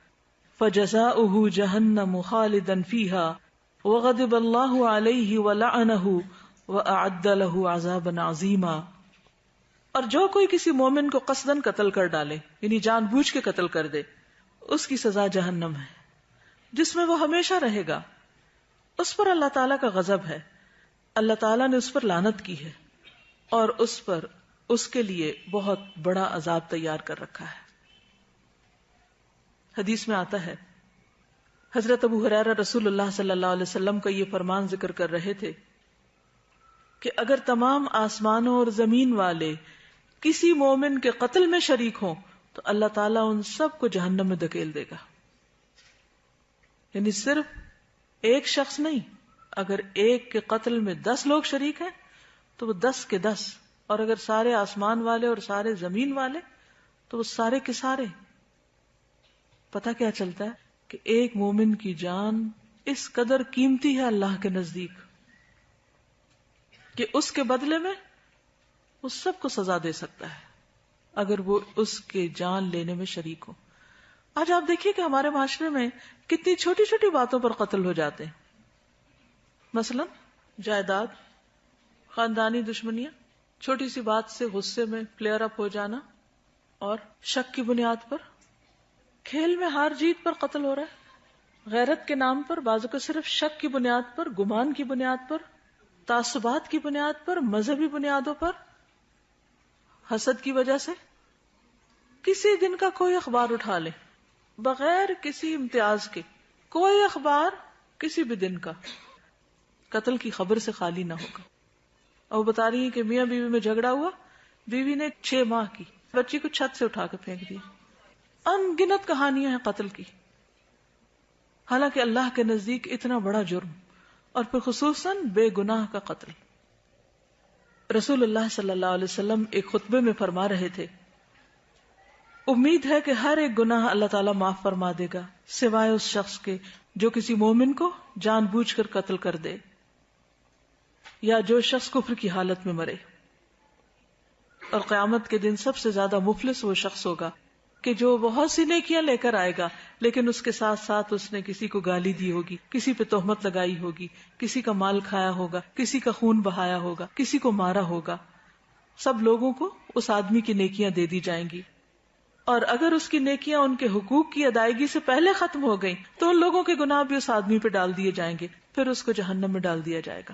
فَجَزَاؤُهُ جَهَنَّمُ خَالِدًا فِيهَا وَغَضِبَ اللَّهُ عَلَيْهِ وَلَعَنَهُ وَأَعَدَّ لَهُ عَذَابًا عَظِيمًا. اور جو کوئی کسی مومن کو قصداً قتل کر ڈالے، یعنی جان بوجھ کے قتل کر دے، اس کی سزا جہنم ہے جس میں وہ ہمیشہ رہے گا. اس پر اللہ تعالیٰ کا غضب ہے، اللہ تعالیٰ نے اس پر لعنت کی ہے اور اس پر اس کے لیے بہت بڑا عذاب تیار کر رکھا ہے. حدیث میں آتا ہے حضرت ابو ہریرہ رسول اللہ صلی اللہ علیہ وسلم کا یہ فرمان ذکر کر رہے تھے کہ اگر تمام آسمانوں اور زمین والے کسی مومن کے قتل میں شریک ہوں تو اللہ تعالیٰ ان سب کو جہنم میں دھکیل دے گا. یعنی صرف ایک شخص نہیں، اگر ایک کے قتل میں 10 لوگ شریک ہیں تو وہ 10 کے 10، اور اگر سارے آسمان والے اور سارے زمین والے تو وہ سارے کے سارے. پتہ کیا چلتا ہے کہ ایک مومن کی جان اس قدر قیمتی ہے اللہ کے نزدیک کہ اس کے بدلے میں وہ سب کو سزا دے سکتا ہے اگر وہ اس کے جان لینے میں شریک ہو. آج آپ دیکھیے کہ ہمارے معاشرے میں کتنی چھوٹی چھوٹی باتوں پر قتل ہو جاتے ہیں. مثلا جائیداد، خاندانی دشمنیاں، چھوٹی سی بات سے غصے میں فلیئر اپ ہو جانا، اور شک کی بنیاد پر، کھیل میں ہار جیت پر قتل ہو رہا ہے، غیرت کے نام پر، بعضوں کو صرف شک کی بنیاد پر، گمان کی بنیاد پر، تعصبات کی بنیاد پر، مذہبی بنیادوں پر، حسد کی وجہ سے. کسی دن کا کوئی اخبار اٹھا لے بغیر کسی امتیاز کے، کوئی اخبار کسی بھی دن کا قتل کی خبر سے خالی نہ ہوگا. اور وہ بتا رہی ہے کہ میاں بیوی میں جھگڑا ہوا، بیوی نے 6 ماہ کی بچی کو چھت سے اٹھا کے پھینک دیا. ان گنت کہانیاں ہیں قتل کی، حالانکہ اللہ کے نزدیک اتنا بڑا جرم، اور پھر خصوصاً بے گناہ کا قتل. رسول اللہ صلی اللہ علیہ وسلم ایک خطبے میں فرما رہے تھے امید ہے کہ ہر ایک گناہ اللہ تعالیٰ معاف فرما دے گا سوائے اس شخص کے جو کسی مومن کو جان بوجھ کر قتل کر دے یا جو شخص کفر کی حالت میں مرے. اور قیامت کے دن سب سے زیادہ مفلس وہ شخص ہوگا کہ جو بہت سی نیکیاں لے کر آئے گا، لیکن اس کے ساتھ ساتھ اس نے کسی کو گالی دی ہوگی، کسی پہ تہمت لگائی ہوگی، کسی کا مال کھایا ہوگا، کسی کا خون بہایا ہوگا، کسی کو مارا ہوگا. سب لوگوں کو اس آدمی کی نیکیاں دے دی جائیں گی، اور اگر اس کی نیکیاں ان کے حقوق کی ادائیگی سے پہلے ختم ہو گئیں تو ان لوگوں کے گناہ بھی اس آدمی پہ ڈال دیے جائیں گے، پھر اس کو جہنم میں ڈال دیا جائے گا.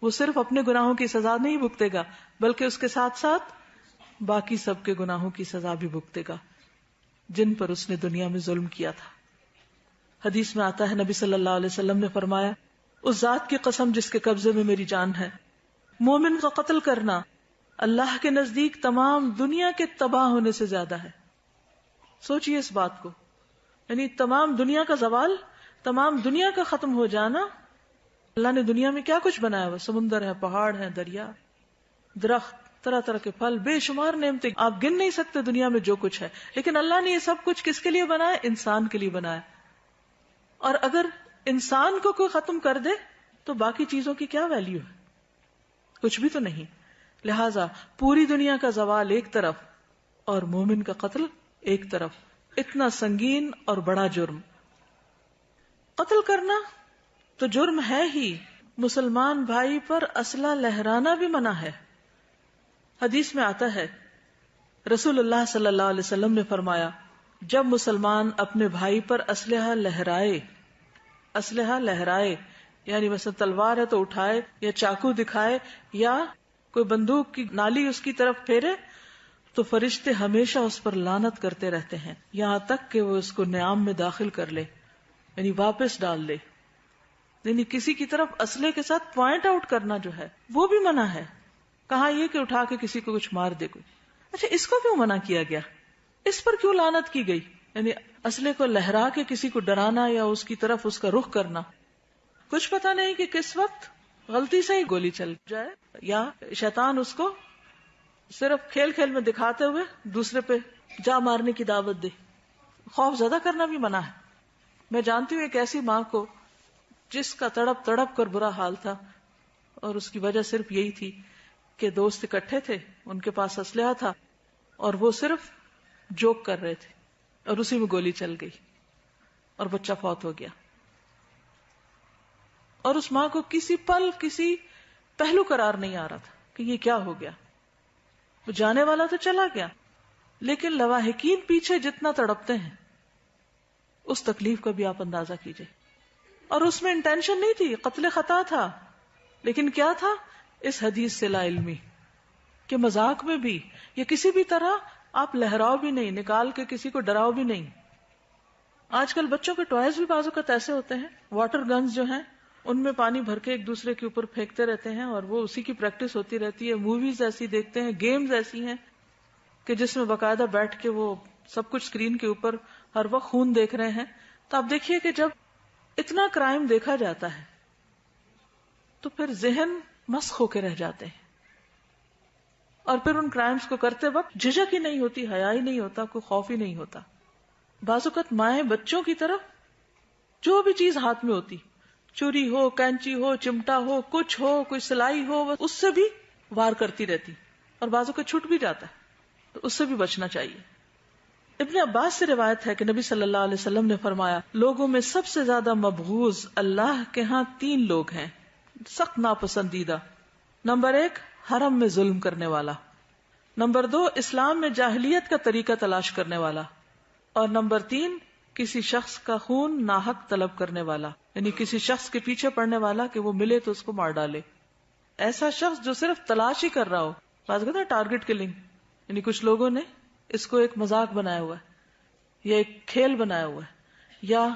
وہ صرف اپنے گناہوں کی سزا نہیں بھگتے گا، بلکہ اس کے ساتھ ساتھ باقی سب کے گناہوں کی سزا بھی بھگتے گا جن پر اس نے دنیا میں ظلم کیا تھا. حدیث میں آتا ہے، نبی صلی اللہ علیہ وسلم نے فرمایا، اس ذات کی قسم جس کے قبضے میں میری جان ہے، مومن کا قتل کرنا اللہ کے نزدیک تمام دنیا کے تباہ ہونے سے زیادہ ہے. سوچئے اس بات کو، یعنی تمام دنیا کا زوال، تمام دنیا کا ختم ہو جانا. اللہ نے دنیا میں کیا کچھ بنایا ہوا، سمندر ہے، پہاڑ ہیں، دریا، درخت، طرح طرح کے پھل، بے شمار نعمتیں، آپ گن نہیں سکتے دنیا میں جو کچھ ہے. لیکن اللہ نے یہ سب کچھ کس کے لیے بنایا؟ انسان کے لیے بنایا. اور اگر انسان کو کوئی ختم کر دے تو باقی چیزوں کی کیا ویلیو ہے؟ کچھ بھی تو نہیں. لہذا پوری دنیا کا زوال ایک طرف اور مومن کا قتل ایک طرف، اتنا سنگین اور بڑا جرم. قتل کرنا تو جرم ہے ہی، مسلمان بھائی پر اسلحہ لہرانا بھی منع ہے. حدیث میں آتا ہے، رسول اللہ صلی اللہ علیہ وسلم نے فرمایا، جب مسلمان اپنے بھائی پر اسلحہ لہرائے یعنی مثلا تلوار ہے تو اٹھائے یا چاقو دکھائے یا کوئی بندوق کی نالی اس کی طرف پھیرے، تو فرشتے ہمیشہ اس پر لعنت کرتے رہتے ہیں یہاں تک کہ وہ اس کو نیام میں داخل کر لے، یعنی واپس ڈال لے. یعنی کسی کی طرف اسلحے کے ساتھ پوائنٹ آؤٹ کرنا جو ہے وہ بھی منع ہے. کہا یہ کہ اٹھا کے کسی کو کچھ مار دے کوئی. اچھا، اس کو کیوں منع کیا گیا؟ اس پر کیوں لعنت کی گئی؟ یعنی اسلحے کو لہرا کے کسی کو ڈرانا یا اس کی طرف اس کا رخ کرنا. کچھ پتہ نہیں کہ کس وقت غلطی سے ہی گولی چل جائے، یا شیطان اس کو صرف کھیل کھیل میں دکھاتے ہوئے دوسرے پہ جا مارنے کی دعوت دے. خوف زدہ کرنا بھی منع ہے. میں جانتی ہوں ایک ایسی ماں کو جس کا تڑپ تڑپ کر برا حال تھا، اور اس کی وجہ صرف یہی تھی کہ دوست اکٹھے تھے، ان کے پاس اسلحہ تھا اور وہ صرف جوک کر رہے تھے، اور اسی میں گولی چل گئی اور بچہ فوت ہو گیا. اور اس ماں کو کسی پل کسی پہلو قرار نہیں آ رہا تھا کہ یہ کیا ہو گیا. وہ جانے والا تو چلا گیا، لیکن لواحقین پیچھے جتنا تڑپتے ہیں اس تکلیف کا بھی آپ اندازہ کیجئے. اور اس میں انٹینشن نہیں تھی، قتل خطا تھا، لیکن کیا تھا؟ اس حدیث سے لا علمی کہ مذاق میں بھی یا کسی بھی طرح آپ لہراؤ بھی نہیں، نکال کے کسی کو ڈراؤ بھی نہیں. آج کل بچوں کے ٹوائز بھی بعض اوقات ایسے ہوتے ہیں، واٹر گنز جو ہیں ان میں پانی بھر کے ایک دوسرے کے اوپر پھینکتے رہتے ہیں اور وہ اسی کی پریکٹس ہوتی رہتی ہے. موویز ایسی دیکھتے ہیں، گیمز ایسی ہیں کہ جس میں باقاعدہ بیٹھ کے وہ سب کچھ اسکرین کے اوپر ہر وقت خون دیکھ رہے ہیں. تو آپ دیکھیے کہ جب اتنا کرائم دیکھا جاتا ہے تو پھر ذہن مسخ ہو کے رہ جاتے ہیں، اور پھر ان کرائمز کو کرتے وقت جھجک ہی نہیں ہوتی، حیا ہی نہیں ہوتا، کوئی خوف ہی نہیں ہوتا. بعض اوقات مائیں بچوں کی طرف جو بھی چیز ہاتھ میں ہوتی، چوری ہو، کینچی ہو، چمٹا ہو، کچھ ہو، کوئی سلائی ہو، اس سے بھی وار کرتی رہتی، اور بعض اوقات چھوٹ بھی جاتا ہے، تو اس سے بھی بچنا چاہیے. ابن عباس سے روایت ہے کہ نبی صلی اللہ علیہ وسلم نے فرمایا، لوگوں میں سب سے زیادہ مبغوض اللہ کے ہاں 3 لوگ ہیں، سخت ناپسندیدہ. نمبر 1 حرم میں ظلم کرنے والا، نمبر 2 اسلام میں جاہلیت کا طریقہ تلاش کرنے والا، اور نمبر 3 کسی شخص کا خون ناحق طلب کرنے والا، یعنی کسی شخص کے پیچھے پڑنے والا کہ وہ ملے تو اس کو مار ڈالے. ایسا شخص جو صرف تلاش ہی کر رہا ہو. بات کہتے ہیں ٹارگٹ کلنگ، یعنی کچھ لوگوں نے اس کو ایک مذاق بنایا ہوا ہے یا ایک کھیل بنایا ہوا ہے، یا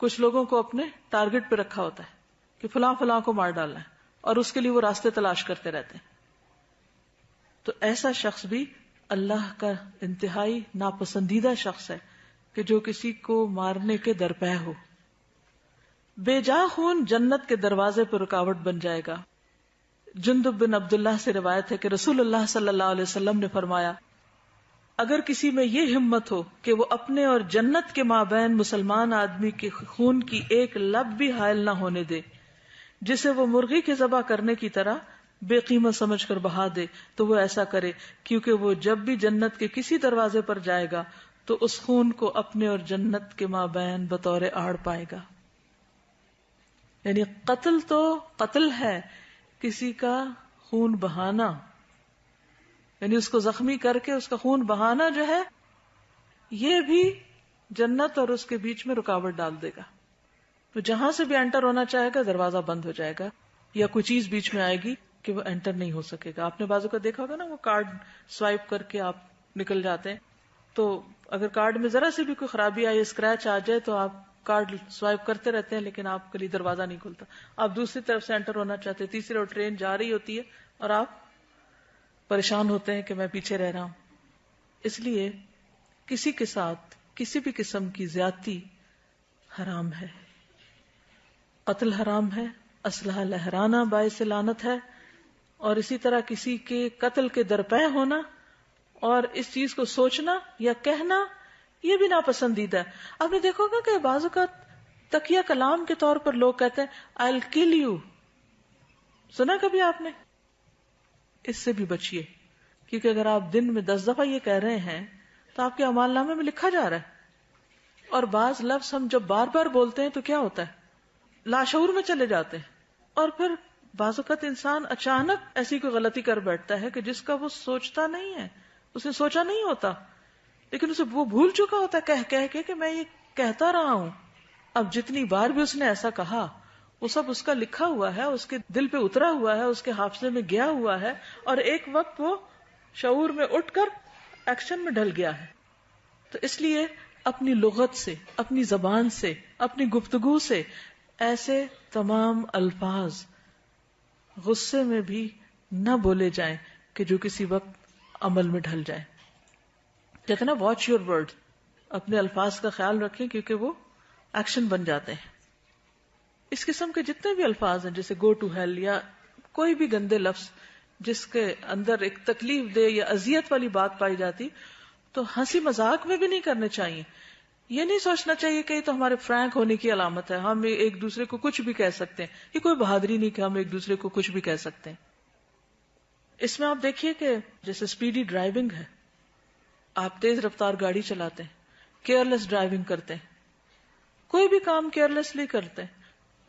کچھ لوگوں کو اپنے ٹارگٹ پہ رکھا ہوتا ہے کہ فلاں فلاں کو مار ڈالنا ہے، اور اس کے لیے وہ راستے تلاش کرتے رہتے ہیں. تو ایسا شخص بھی اللہ کا انتہائی ناپسندیدہ شخص ہے کہ جو کسی کو مارنے کے درپے ہو. بے جا خون جنت کے دروازے پر رکاوٹ بن جائے گا. جندب بن عبداللہ سے روایت ہے کہ رسول اللہ صلی اللہ علیہ وسلم نے فرمایا، اگر کسی میں یہ ہمت ہو کہ وہ اپنے اور جنت کے مابین مسلمان آدمی کے خون کی ایک لب بھی حائل نہ ہونے دے، جسے وہ مرغی کے ذبح کرنے کی طرح بے قیمت سمجھ کر بہا دے تو وہ ایسا کرے، کیونکہ وہ جب بھی جنت کے کسی دروازے پر جائے گا تو اس خون کو اپنے اور جنت کے مابین بطور آڑ پائے گا. یعنی قتل تو قتل ہے، کسی کا خون بہانا، یعنی اس کو زخمی کر کے اس کا خون بہانا جو ہے، یہ بھی جنت اور اس کے بیچ میں رکاوٹ ڈال دے گا. تو جہاں سے بھی انٹر ہونا چاہے گا دروازہ بند ہو جائے گا، یا کوئی چیز بیچ میں آئے گی کہ وہ انٹر نہیں ہو سکے گا. آپ نے بازو کا دیکھا ہوگا نا، وہ کارڈ سوائپ کر کے آپ نکل جاتے ہیں، تو اگر کارڈ میں ذرا سی بھی کوئی خرابی آئے، اسکریچ آ جائے، تو آپ کارڈ سوائپ کرتے رہتے ہیں لیکن آپ کے لیے دروازہ نہیں کھلتا. آپ دوسری طرف سے انٹر ہونا چاہتے ہیں، تیسری اور ٹرین جا رہی ہوتی ہے اور آپ پریشان ہوتے ہیں کہ میں پیچھے رہ رہا ہوں. اس لیے کسی کے ساتھ کسی بھی قسم کی زیادتی حرام ہے. قتل حرام ہے، اسلحہ لہرانا باعث لعنت ہے، اور اسی طرح کسی کے قتل کے درپے ہونا اور اس چیز کو سوچنا یا کہنا یہ بھی ناپسندیدہ ہے. آپ نے دیکھا ہوگا کہ بعض اوقات تکیہ کلام کے طور پر لوگ کہتے ہیں I'll kill you. سنا کبھی آپ نے؟ اس سے بھی بچیے، کیونکہ اگر آپ دن میں 10 دفعہ یہ کہہ رہے ہیں تو آپ کے اعمال نامے میں لکھا جا رہا ہے. اور بعض لفظ ہم جب بار بار بولتے ہیں تو کیا ہوتا ہے، لاشعور میں چلے جاتے ہیں، اور پھر بعض اوقات انسان اچانک ایسی کوئی غلطی کر بیٹھتا ہے کہ جس کا وہ سوچتا نہیں ہے، اسے سوچا نہیں ہوتا، لیکن اسے وہ بھول چکا ہوتا ہے کہہ کے کہ میں یہ کہتا رہا ہوں. اب جتنی بار بھی اس نے ایسا کہا وہ سب اس کا لکھا ہوا ہے، اس کے دل پہ اترا ہوا ہے، اس کے حافظے میں گیا ہوا ہے، اور ایک وقت وہ شعور میں اٹھ کر ایکشن میں ڈل گیا ہے. تو اس لیے اپنی لغت سے، اپنی زبان سے، اپنی گفتگو سے ایسے تمام الفاظ غصے میں بھی نہ بولے جائیں کہ جو کسی وقت عمل میں ڈھل جائیں. کہتے ہیں نا واچ یور ورڈ، اپنے الفاظ کا خیال رکھیں کیونکہ وہ ایکشن بن جاتے ہیں. اس قسم کے جتنے بھی الفاظ ہیں جیسے گو ٹو ہیل یا کوئی بھی گندے لفظ جس کے اندر ایک تکلیف دہ یا اذیت والی بات پائی جاتی، تو ہنسی مذاق میں بھی نہیں کرنے چاہیے. یہ نہیں سوچنا چاہیے کہ یہ تو ہمارے فرینک ہونے کی علامت ہے، ہم ایک دوسرے کو کچھ بھی کہہ سکتے ہیں. یہ کوئی بہادری نہیں کہ ہم ایک دوسرے کو کچھ بھی کہہ سکتے ہیں. اس میں آپ دیکھیے کہ جیسے اسپیڈی ڈرائیونگ ہے، آپ تیز رفتار گاڑی چلاتے ہیں، کیئرلیس ڈرائیونگ کرتے ہیں، کوئی بھی کام کیئرلیسلی کرتے ہیں،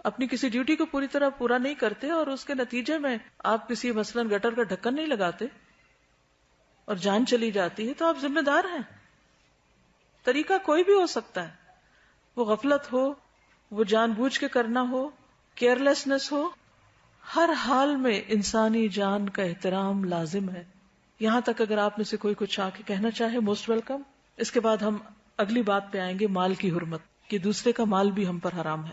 اپنی کسی ڈیوٹی کو پوری طرح پورا نہیں کرتے، اور اس کے نتیجے میں آپ کسی مثلاً گٹر کا ڈھکن نہیں لگاتے اور جان چلی جاتی ہے، تو آپ ذمہ دار ہیں. طریقہ کوئی بھی ہو سکتا ہے، وہ غفلت ہو، وہ جان بوجھ کے کرنا ہو، کیئرلیسنس ہو، ہر حال میں انسانی جان کا احترام لازم ہے. یہاں تک اگر آپ میں سے کوئی کچھ آ کے کہنا چاہے موسٹ ویلکم. اس کے بعد ہم اگلی بات پہ آئیں گے، مال کی حرمت، کہ دوسرے کا مال بھی ہم پر حرام ہے.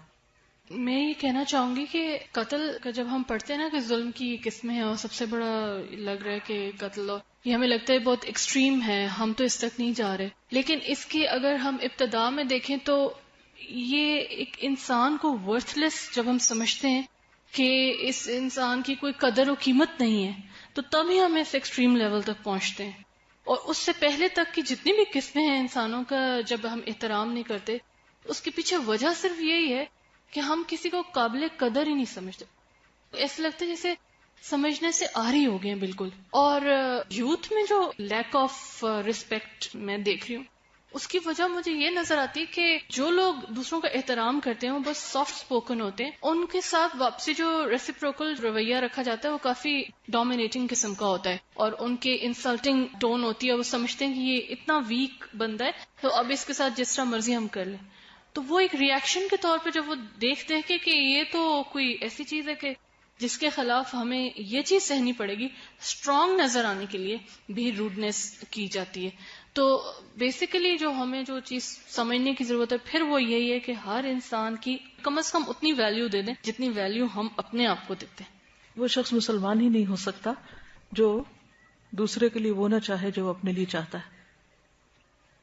میں یہ کہنا چاہوں گی کہ قتل کا جب ہم پڑھتے ہیں نا کہ ظلم کی قسمیں ہیں، اور سب سے بڑا لگ رہا ہے کہ قتل، اور یہ ہمیں لگتا ہے بہت ایکسٹریم ہے، ہم تو اس تک نہیں جا رہے، لیکن اس کی اگر ہم ابتدا میں دیکھیں تو یہ ایک انسان کو ورتھ لیس جب ہم سمجھتے ہیں کہ اس انسان کی کوئی قدر و قیمت نہیں ہے، تو تب ہی ہم اس ایکسٹریم لیول تک پہنچتے ہیں. اور اس سے پہلے تک کی جتنی بھی قسمیں ہیں انسانوں کا جب ہم احترام نہیں کرتے، اس کے پیچھے وجہ صرف یہی ہے کہ ہم کسی کو قابل قدر ہی نہیں سمجھتے. ایسا لگتا ہے جیسے سمجھنے سے آری ہو گئے ہیں بالکل. اور یوتھ میں جو لیک آف ریسپیکٹ میں دیکھ رہی ہوں، اس کی وجہ مجھے یہ نظر آتی ہے کہ جو لوگ دوسروں کا احترام کرتے ہیں وہ بس سافٹ اسپوکن ہوتے ہیں، ان کے ساتھ واپسی جو ریسیپروکل رویہ رکھا جاتا ہے وہ کافی ڈومینیٹنگ قسم کا ہوتا ہے، اور ان کے انسلٹنگ ٹون ہوتی ہے. وہ سمجھتے ہیں کہ یہ اتنا ویک بندہ ہے تو اب اس کے ساتھ جس طرح مرضی ہم کر لیں. تو وہ ایک ریئیکشن کے طور پہ جب وہ دیکھتے ہیں کہ یہ تو کوئی ایسی چیز ہے کہ جس کے خلاف ہمیں یہ چیز سہنی پڑے گی، اسٹرانگ نظر آنے کے لیے بھی روڈنس کی جاتی ہے. تو بیسیکلی جو ہمیں جو چیز سمجھنے کی ضرورت ہے پھر وہ یہی ہے کہ ہر انسان کی کم از کم اتنی ویلیو دے دیں جتنی ویلیو ہم اپنے آپ کو دیتے ہیں. وہ شخص مسلمان ہی نہیں ہو سکتا جو دوسرے کے لیے وہ نہ چاہے جو وہ اپنے لیے چاہتا ہے.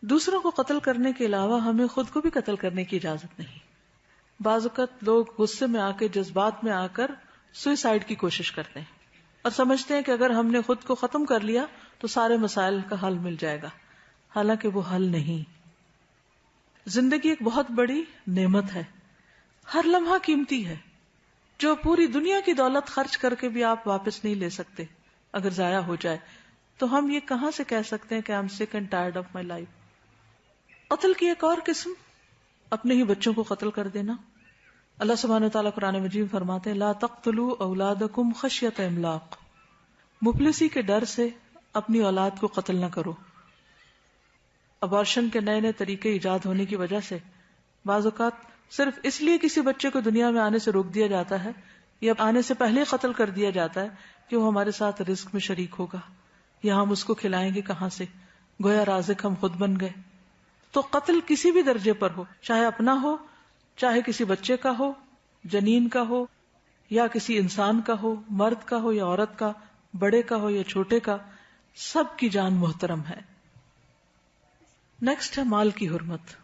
دوسروں کو قتل کرنے کے علاوہ ہمیں خود کو بھی قتل کرنے کی اجازت نہیں. بعض اوقات لوگ غصے میں آ کے، جذبات میں آ کر سوئسائڈ کی کوشش کرتے ہیں اور سمجھتے ہیں کہ اگر ہم نے خود کو ختم کر لیا تو سارے مسائل کا حل مل جائے گا، حالانکہ وہ حل نہیں. زندگی ایک بہت بڑی نعمت ہے، ہر لمحہ قیمتی ہے. جو پوری دنیا کی دولت خرچ کر کے بھی آپ واپس نہیں لے سکتے اگر ضائع ہو جائے. تو ہم یہ کہاں سے کہہ سکتے ہیں کہ I'm sick and tired of my life. قتل کی ایک اور قسم اپنے ہی بچوں کو قتل کر دینا. اللہ سبحانہ وتعالیٰ قرآن مجید میں فرماتے ہیں لا تقتلوا اولادکم خشیۃ املاق. مفلسی کے ڈر سے اپنی اولاد کو قتل نہ کرو. ابارشن کے نئے نئے طریقے ایجاد ہونے کی وجہ سے بعض اوقات صرف اس لیے کسی بچے کو دنیا میں آنے سے روک دیا جاتا ہے یا آنے سے پہلے قتل کر دیا جاتا ہے کہ وہ ہمارے ساتھ رزق میں شریک ہوگا یا ہم اس کو کھلائیں گے کہاں سے, گویا رازق ہم خود بن گئے. تو قتل کسی بھی درجے پر ہو, چاہے اپنا ہو, چاہے کسی بچے کا ہو, جنین کا ہو یا کسی انسان کا ہو, مرد کا ہو یا عورت کا, بڑے کا ہو یا چھوٹے کا, سب کی جان محترم ہے. نیکسٹ ہے مال کی حرمت.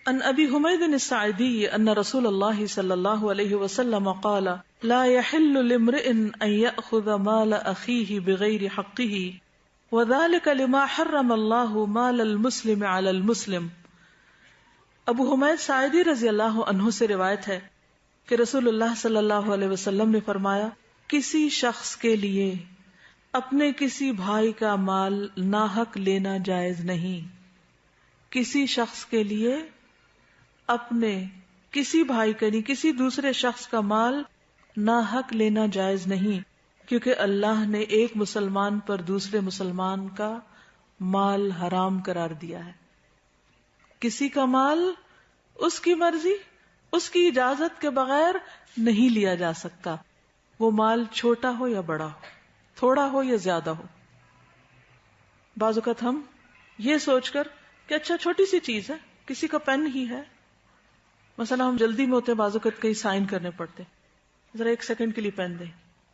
ان ابی حمید الساعدی ان رسول اللہ صلی اللہ علیہ وسلم قال لا يحل لامرئ ان يأخذ مال اخیہ بغیر حقہ وذلك لما حرم اللہ مال المسلم علی المسلم. ابو حمید ساعدی رضی اللہ عنہ سے روایت ہے کہ رسول اللہ صلی اللہ علیہ وسلم نے فرمایا کسی شخص کے لیے اپنے کسی بھائی کا مال ناحق لینا جائز نہیں. کسی شخص کے لیے اپنے کسی بھائی کا نہیں کسی دوسرے شخص کا مال ناحق لینا جائز نہیں, کیونکہ اللہ نے ایک مسلمان پر دوسرے مسلمان کا مال حرام قرار دیا ہے. کسی کا مال اس کی مرضی, اس کی اجازت کے بغیر نہیں لیا جا سکتا, وہ مال چھوٹا ہو یا بڑا ہو, تھوڑا ہو یا زیادہ ہو. بعض اوقات ہم یہ سوچ کر کہ اچھا چھوٹی سی چیز ہے, کسی کا پین ہی ہے, مثلا ہم جلدی میں ہوتے ہیں, بعض اوقات کہیں سائن کرنے پڑتے, ذرا 1 سیکنڈ کے لیے پین دیں,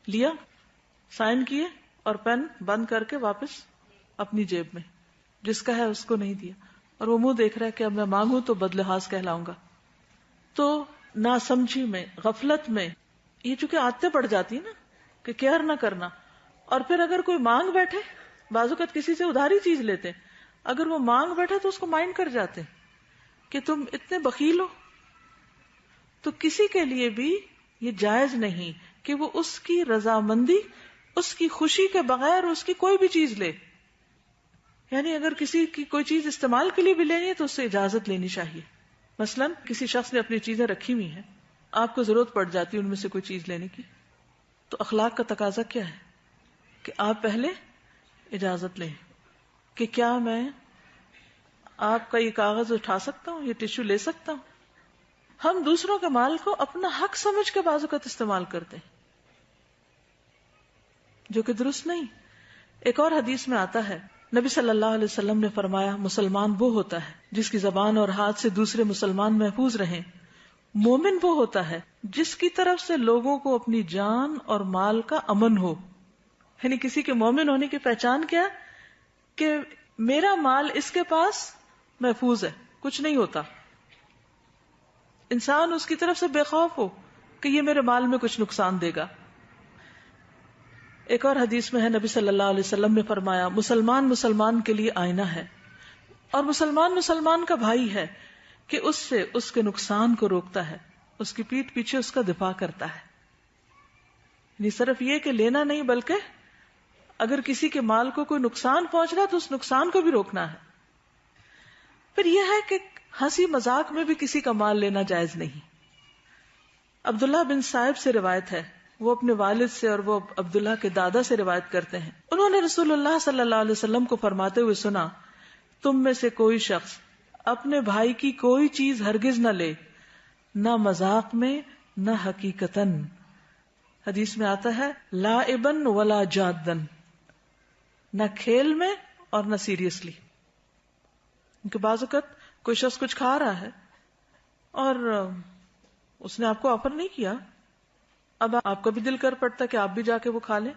لیا, سائن کیے اور پین بند کر کے واپس اپنی جیب میں, جس کا ہے اس کو نہیں دیا, اور وہ منہ دیکھ رہا ہے کہ اب میں مانگوں تو بدلحاظ کہلاؤں گا. تو ناسمجھی میں, غفلت میں یہ چونکہ عادتیں پڑ جاتی ہیں نا کہ کیئر نہ کرنا, اور پھر اگر کوئی مانگ بیٹھے, بعض اوقات کسی سے ادھاری چیز لیتے, اگر وہ مانگ بیٹھے تو اس کو مائنڈ کر جاتے کہ تم اتنے بخیل ہو. تو کسی کے لیے بھی یہ جائز نہیں کہ وہ اس کی رضامندی, اس کی خوشی کے بغیر اس کی کوئی بھی چیز لے. یعنی اگر کسی کی کوئی چیز استعمال کے لیے بھی لینی ہے تو اس سے اجازت لینی چاہیے. مثلا کسی شخص نے اپنی چیزیں رکھی ہوئی ہیں, آپ کو ضرورت پڑ جاتی ہے ان میں سے کوئی چیز لینے کی, تو اخلاق کا تقاضا کیا ہے کہ آپ پہلے اجازت لیں کہ کیا میں آپ کا یہ کاغذ اٹھا سکتا ہوں, یہ ٹشو لے سکتا ہوں. ہم دوسروں کے مال کو اپنا حق سمجھ کے بعض اوقات استعمال کرتے ہیں, جو کہ درست نہیں. ایک اور حدیث میں آتا ہے, نبی صلی اللہ علیہ وسلم نے فرمایا مسلمان وہ ہوتا ہے جس کی زبان اور ہاتھ سے دوسرے مسلمان محفوظ رہیں. مومن وہ ہوتا ہے جس کی طرف سے لوگوں کو اپنی جان اور مال کا امن ہو. یعنی کسی کے مومن ہونے کی پہچان کیا کہ میرا مال اس کے پاس محفوظ ہے, کچھ نہیں ہوتا. انسان اس کی طرف سے بے خوف ہو کہ یہ میرے مال میں کچھ نقصان دے گا. ایک اور حدیث میں ہے, نبی صلی اللہ علیہ وسلم نے فرمایا مسلمان مسلمان کے لیے آئینہ ہے, اور مسلمان مسلمان کا بھائی ہے کہ اس سے اس کے نقصان کو روکتا ہے, اس کی پیٹھ پیچھے اس کا دفاع کرتا ہے. یعنی صرف یہ کہ لینا نہیں, بلکہ اگر کسی کے مال کو کوئی نقصان پہنچ رہا ہے تو اس نقصان کو بھی روکنا ہے. پھر یہ ہے کہ ہنسی مذاق میں بھی کسی کا مال لینا جائز نہیں. عبداللہ بن صائب سے روایت ہے, وہ اپنے والد سے اور وہ عبداللہ کے دادا سے روایت کرتے ہیں, انہوں نے رسول اللہ صلی اللہ علیہ وسلم کو فرماتے ہوئے سنا تم میں سے کوئی شخص اپنے بھائی کی کوئی چیز ہرگز نہ لے, نہ مذاق میں نہ حقیقتاً. حدیث میں آتا ہے لائبن ولا جادن, نہ کھیل میں اور نہ سیریسلی. کیونکہ بعض اوقات کوئی شخص کچھ کھا رہا ہے اور اس نے آپ کو آفر نہیں کیا, اب آپ کا بھی دل کر پڑتا کہ آپ بھی جا کے وہ کھا لیں,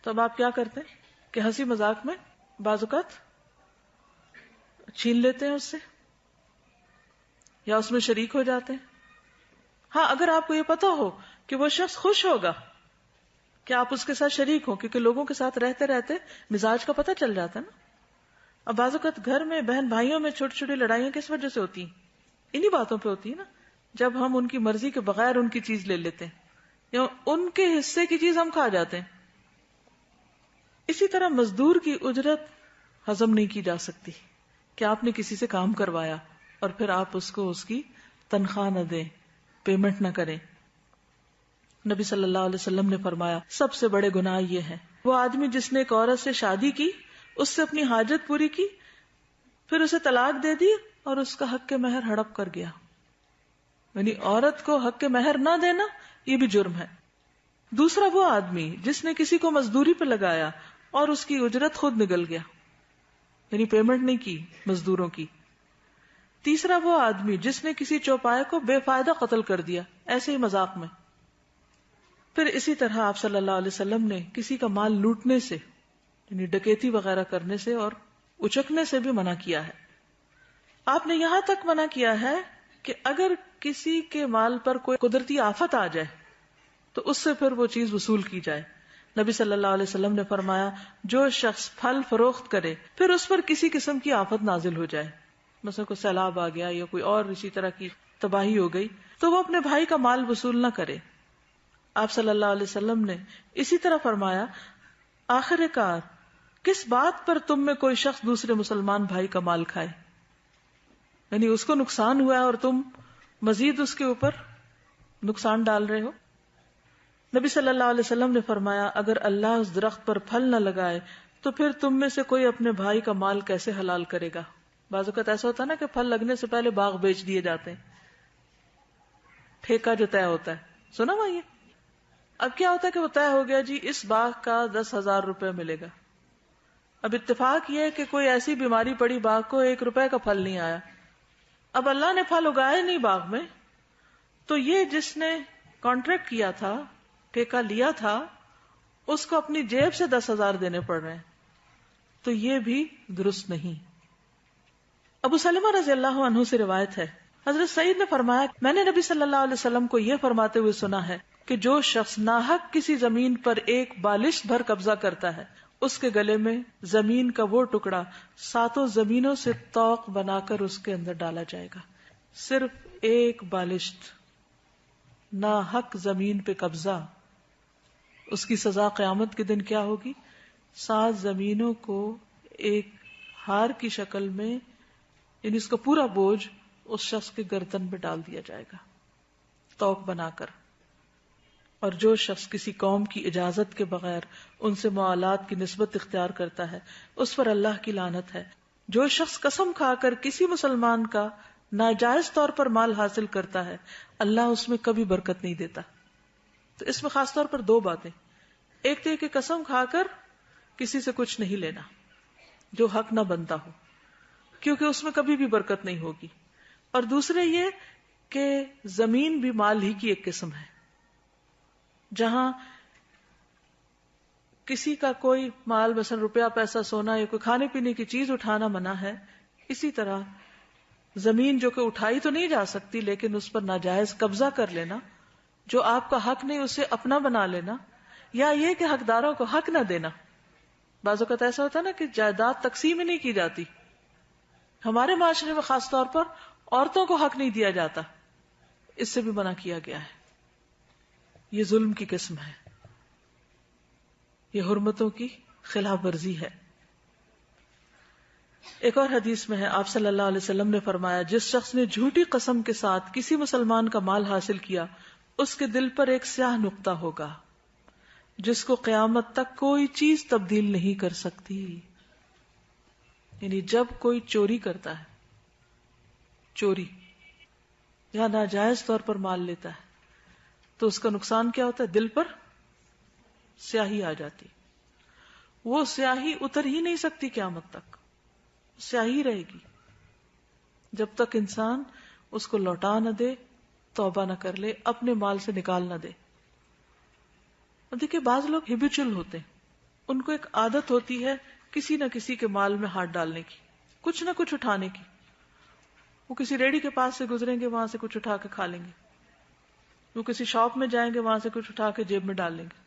تو اب آپ کیا کرتے ہیں کہ ہنسی مذاق میں بعض اوقات چھین لیتے ہیں اس سے یا اس میں شریک ہو جاتے ہیں. ہاں اگر آپ کو یہ پتا ہو کہ وہ شخص خوش ہوگا کہ آپ اس کے ساتھ شریک ہو, کیونکہ لوگوں کے ساتھ رہتے رہتے مزاج کا پتہ چل جاتا ہے نا. اب بعض اوقات گھر میں بہن بھائیوں میں چھوٹی چھوٹی لڑائیاں کس وجہ سے ہوتی ہیں, انہی باتوں پہ ہوتی ہے نا. جب ہم ان کی مرضی کے بغیر ان کی چیز لے لیتے ہیں یا ان کے حصے کی چیز ہم کھا جاتے ہیں. اسی طرح مزدور کی اجرت ہضم نہیں کی جا سکتی کہ آپ نے کسی سے کام کروایا اور پھر آپ اس کو اس کی تنخواہ نہ دیں، پیمنٹ نہ کریں. نبی صلی اللہ علیہ وسلم نے فرمایا سب سے بڑے گناہ یہ ہیں وہ آدمی جس نے ایک عورت سے شادی کی، اس سے اپنی حاجت پوری کی، پھر اسے طلاق دے دی اور اس کا حق کے مہر ہڑپ کر گیا. یعنی عورت کو حق کے مہر نہ دینا یہ بھی جرم ہے. دوسرا وہ آدمی جس نے کسی کو مزدوری پہ لگایا اور اس کی اجرت خود نگل گیا، یعنی پیمنٹ نہیں کی مزدوروں کی. تیسرا وہ آدمی جس نے کسی چوپائے کو بے فائدہ قتل کر دیا ایسے ہی مذاق میں. پھر اسی طرح آپ صلی اللہ علیہ وسلم نے کسی کا مال لوٹنے سے یعنی ڈکیتی وغیرہ کرنے سے اور اچکنے سے بھی منع کیا ہے. آپ نے یہاں تک منع کیا ہے کہ اگر کسی کے مال پر کوئی قدرتی آفت آ جائے تو اس سے پھر وہ چیز وصول کی جائے. نبی صلی اللہ علیہ وسلم نے فرمایا جو شخص پھل فروخت کرے پھر اس پر کسی قسم کی آفت نازل ہو جائے، مثلا کوئی سیلاب آ گیا یا کوئی اور اسی طرح کی تباہی ہو گئی، تو وہ اپنے بھائی کا مال وصول نہ کرے. آپ صلی اللہ علیہ وسلم نے اسی طرح فرمایا آخر کار کس بات پر تم میں کوئی شخص دوسرے مسلمان بھائی کا مال کھائے، یعنی اس کو نقصان ہوا ہے اور تم مزید اس کے اوپر نقصان ڈال رہے ہو. نبی صلی اللہ علیہ وسلم نے فرمایا اگر اللہ اس درخت پر پھل نہ لگائے تو پھر تم میں سے کوئی اپنے بھائی کا مال کیسے حلال کرے گا. بعض اوقات ایسا ہوتا ہے نا کہ پھل لگنے سے پہلے باغ بیچ دیے جاتے ہیں، ٹھیکہ جو طے ہوتا ہے، سنا بھائی. اب کیا ہوتا ہے کہ وہ طے ہو گیا جی اس باغ کا 10,000 روپے ملے گا. اب اتفاق یہ ہے کہ کوئی ایسی بیماری پڑی باغ کو 1 روپے کا پھل نہیں آیا. اب اللہ نے پھل اگائے نہیں باغ میں، تو یہ جس نے کانٹریکٹ کیا تھا، ٹھیکہ لیا تھا، اس کو اپنی جیب سے 10,000 دینے پڑ رہے ہیں، تو یہ بھی درست نہیں. ابو سلمہ رضی اللہ عنہ سے روایت ہے حضرت سعید نے فرمایا میں نے نبی صلی اللہ علیہ وسلم کو یہ فرماتے ہوئے سنا ہے کہ جو شخص ناحق کسی زمین پر ایک بالش بھر قبضہ کرتا ہے اس کے گلے میں زمین کا وہ ٹکڑا 7 زمینوں سے طوق بنا کر اس کے اندر ڈالا جائے گا. صرف ایک بالشت ناحق زمین پہ قبضہ، اس کی سزا قیامت کے دن کیا ہوگی؟ 7 زمینوں کو ایک ہار کی شکل میں، یعنی اس کا پورا بوجھ اس شخص کے گردن پہ ڈال دیا جائے گا طوق بنا کر. اور جو شخص کسی قوم کی اجازت کے بغیر ان سے موالات کی نسبت اختیار کرتا ہے اس پر اللہ کی لعنت ہے. جو شخص قسم کھا کر کسی مسلمان کا ناجائز طور پر مال حاصل کرتا ہے اللہ اس میں کبھی برکت نہیں دیتا. تو اس میں خاص طور پر 2 باتیں، ایک تو یہ کہ قسم کھا کر کسی سے کچھ نہیں لینا جو حق نہ بنتا ہو، کیونکہ اس میں کبھی بھی برکت نہیں ہوگی. اور دوسرے یہ کہ زمین بھی مال ہی کی ایک قسم ہے. جہاں کسی کا کوئی مال مثلا روپیہ پیسہ سونا یا کوئی کھانے پینے کی چیز اٹھانا منع ہے، اسی طرح زمین جو کہ اٹھائی تو نہیں جا سکتی لیکن اس پر ناجائز قبضہ کر لینا، جو آپ کا حق نہیں اسے اپنا بنا لینا، یا یہ کہ حقداروں کو حق نہ دینا. بعض اوقات ایسا ہوتا ہے نا کہ جائیداد تقسیم ہی نہیں کی جاتی. ہمارے معاشرے میں خاص طور پر عورتوں کو حق نہیں دیا جاتا، اس سے بھی منع کیا گیا ہے. یہ ظلم کی قسم ہے، یہ حرمتوں کی خلاف ورزی ہے. ایک اور حدیث میں ہے آپ صلی اللہ علیہ وسلم نے فرمایا جس شخص نے جھوٹی قسم کے ساتھ کسی مسلمان کا مال حاصل کیا اس کے دل پر ایک سیاہ نقطہ ہوگا جس کو قیامت تک کوئی چیز تبدیل نہیں کر سکتی. یعنی جب کوئی چوری کرتا ہے، چوری یا ناجائز طور پر مال لیتا ہے تو اس کا نقصان کیا ہوتا ہے؟ دل پر سیاہی آ جاتی. وہ سیاہی اتر ہی نہیں سکتی قیامت تک، سیاہی رہے گی جب تک انسان اس کو لوٹا نہ دے، توبہ نہ کر لے، اپنے مال سے نکال نہ دے. اب دیکھیں بعض لوگ ہیبیچل ہوتے ہیں، ان کو ایک عادت ہوتی ہے کسی نہ کسی کے مال میں ہاتھ ڈالنے کی، کچھ نہ کچھ اٹھانے کی. وہ کسی ریڑھی کے پاس سے گزریں گے، وہاں سے کچھ اٹھا کے کھا لیں گے. وہ کسی شاپ میں جائیں گے، وہاں سے کچھ اٹھا کے جیب میں ڈال لیں گے.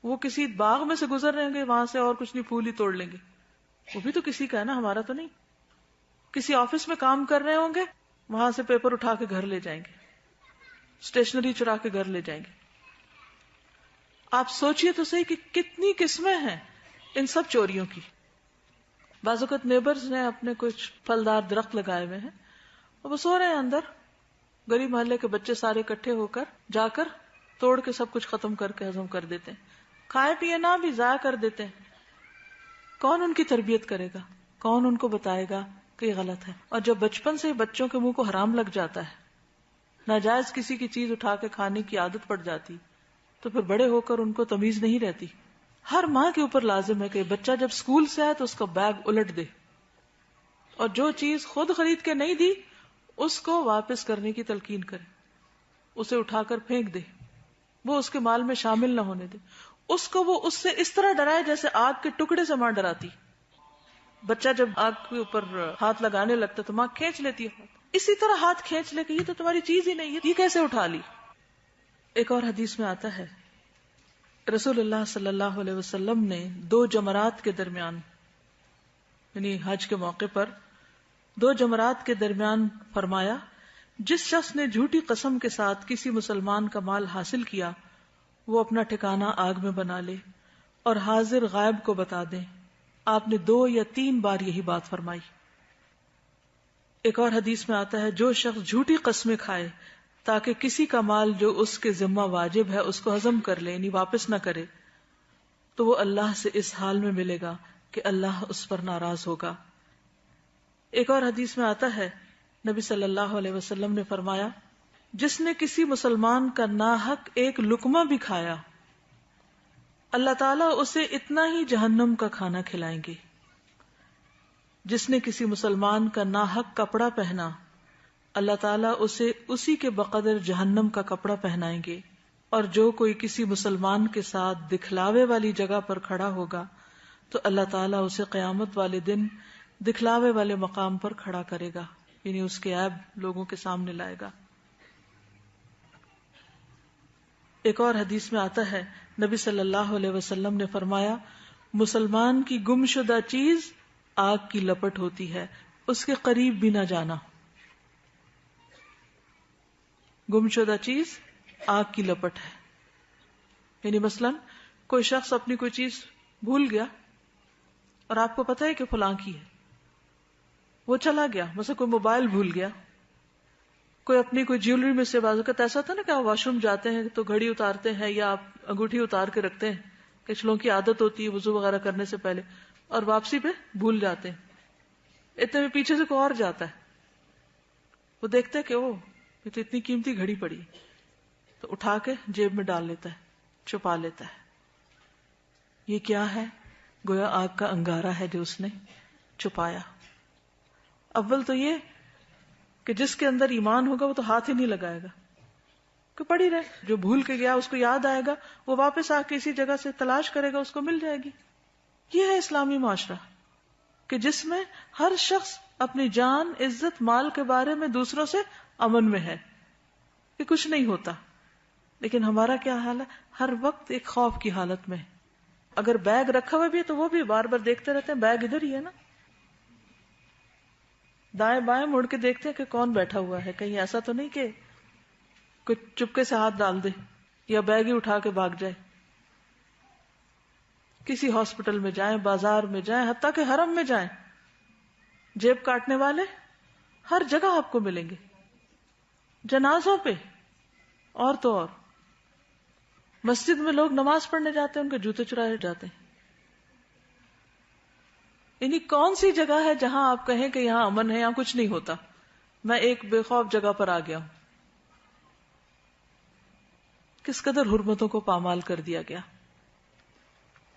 وہ کسی باغ میں سے گزر رہے گے، وہاں سے اور کچھ نہیں پھول ہی توڑ لیں گے. وہ بھی تو کسی کا ہے نا، ہمارا تو نہیں. کسی آفس میں کام کر رہے ہوں گے، وہاں سے پیپر اٹھا کے گھر لے جائیں گے. اسٹیشنری چرا کے گھر لے جائیں گے. آپ سوچئے تو صحیح کہ کتنی قسمیں ہیں ان سب چوریوں کی. بعض اوقات نیبرز نے اپنے کچھ پھلدار درخت لگائے ہوئے ہیں اور وہ سو رہے ہیں اندر، گلی محلے کے بچے سارے اکٹھے ہو کر جا کر توڑ کے سب کچھ ختم کر کے ہضم کر دیتے ہیں، کھائے پیے نہ بھی ضائع کر دیتے ہیں. کون ان کی تربیت کرے گا؟ کون ان کو بتائے گا کہ یہ غلط ہے؟ اور جب بچپن سے بچوں کے منہ کو حرام لگ جاتا ہے، ناجائز کسی کی چیز اٹھا کے کھانے کی عادت پڑ جاتی، تو پھر بڑے ہو کر ان کو تمیز نہیں رہتی. ہر ماں کے اوپر لازم ہے کہ بچہ جب اسکول سے آئے تو اس کا بیگ الٹ دے، اور جو چیز خود خرید کے نہیں دی اس کو واپس کرنے کی تلقین کرے، اسے اٹھا کر پھینک دے، وہ اس کے مال میں شامل نہ ہونے دے. اس کو وہ اس سے اس طرح ڈرائے جیسے آگ کے ٹکڑے سے ماں ڈراتی. بچہ جب آگ کے اوپر ہاتھ لگانے لگتا تو ماں کھینچ لیتی ہے ہاتھ، اسی طرح ہاتھ کھینچ لے کہ یہ تو تمہاری چیز ہی نہیں ہے، یہ کیسے اٹھا لی. ایک اور حدیث میں آتا ہے رسول اللہ صلی اللہ علیہ وسلم نے 2 جمرات کے درمیان، یعنی حج کے موقع پر 2 جمرات کے درمیان فرمایا، جس شخص نے جھوٹی قسم کے ساتھ کسی مسلمان کا مال حاصل کیا وہ اپنا ٹھکانہ آگ میں بنا لے اور حاضر غائب کو بتا دیں. آپ نے 2 یا 3 بار یہی بات فرمائی. ایک اور حدیث میں آتا ہے جو شخص جھوٹی قسمیں کھائے تاکہ کسی کا مال جو اس کے ذمہ واجب ہے اس کو ہضم کر لے، یعنی واپس نہ کرے، تو وہ اللہ سے اس حال میں ملے گا کہ اللہ اس پر ناراض ہوگا. ایک اور حدیث میں آتا ہے نبی صلی اللہ علیہ وسلم نے فرمایا، جس نے کسی مسلمان کا ناحق ایک لقمہ بھی کھایا اللہ تعالیٰ اسے اتنا ہی جہنم کا کھانا کھلائیں گے. جس نے کسی مسلمان کا ناحق کپڑا پہنا اللہ تعالیٰ اسے اسی کے بقدر جہنم کا کپڑا پہنائیں گے. اور جو کوئی کسی مسلمان کے ساتھ دکھلاوے والی جگہ پر کھڑا ہوگا تو اللہ تعالیٰ اسے قیامت والے دن دکھلاوے والے مقام پر کھڑا کرے گا، یعنی اس کے عیب لوگوں کے سامنے لائے گا. ایک اور حدیث میں آتا ہے نبی صلی اللہ علیہ وسلم نے فرمایا، مسلمان کی گم شدہ چیز آگ کی لپٹ ہوتی ہے، اس کے قریب بھی نہ جانا. گم شدہ چیز آگ کی لپٹ ہے، یعنی مثلا کوئی شخص اپنی کوئی چیز بھول گیا اور آپ کو پتا ہے کہ فلاں کی ہے، وہ چلا گیا، مثلا کوئی موبائل بھول گیا، کوئی اپنی کوئی جیولری میں سے، بازو کا ایسا تھا نا کہ آپ واش روم جاتے ہیں تو گھڑی اتارتے ہیں یا آپ انگوٹھی اتار کے رکھتے ہیں، کچھ لوگوں کی عادت ہوتی ہے وضو وغیرہ کرنے سے پہلے، اور واپسی پہ بھول جاتے ہیں. اتنے میں پیچھے سے کوئی اور جاتا ہے، وہ دیکھتا ہے کہ وہ یہ تو اتنی قیمتی گھڑی پڑی، تو اٹھا کے جیب میں ڈال لیتا ہے، چھپا لیتا ہے. یہ کیا ہے؟ گویا آگ کا انگارہ ہے جو اس نے چھپایا. اول تو یہ کہ جس کے اندر ایمان ہوگا وہ تو ہاتھ ہی نہیں لگائے گا کہ پڑی رہے، جو بھول کے گیا اس کو یاد آئے گا، وہ واپس آ کے اسی جگہ سے تلاش کرے گا، اس کو مل جائے گی. یہ ہے اسلامی معاشرہ کہ جس میں ہر شخص اپنی جان، عزت، مال کے بارے میں دوسروں سے امن میں ہے کہ کچھ نہیں ہوتا. لیکن ہمارا کیا حال ہے؟ ہر وقت ایک خوف کی حالت میں. اگر بیگ رکھا ہوا بھی ہے تو وہ بھی بار بار دیکھتے رہتے ہیں بیگ ادھر ہی ہے نا، دائیں بائیں مڑ کے دیکھتے ہیں کہ کون بیٹھا ہوا ہے، کہیں ایسا تو نہیں کہ کوئی چپکے سے ہاتھ ڈال دے یا بیگ ہی اٹھا کے بھاگ جائے. کسی ہاسپٹل میں جائیں، بازار میں جائیں، حتیٰ کہ حرم میں جائیں، جیب کاٹنے والے ہر جگہ آپ کو ملیں گے، جنازوں پہ اور تو اور. مسجد میں لوگ نماز پڑھنے جاتے ہیں، ان کے جوتے چرائے جاتے ہیں. یعنی کون سی جگہ ہے جہاں آپ کہیں کہ یہاں امن ہے، یہاں کچھ نہیں ہوتا، میں ایک بے خوف جگہ پر آ گیا ہوں. کس قدر حرمتوں کو پامال کر دیا گیا.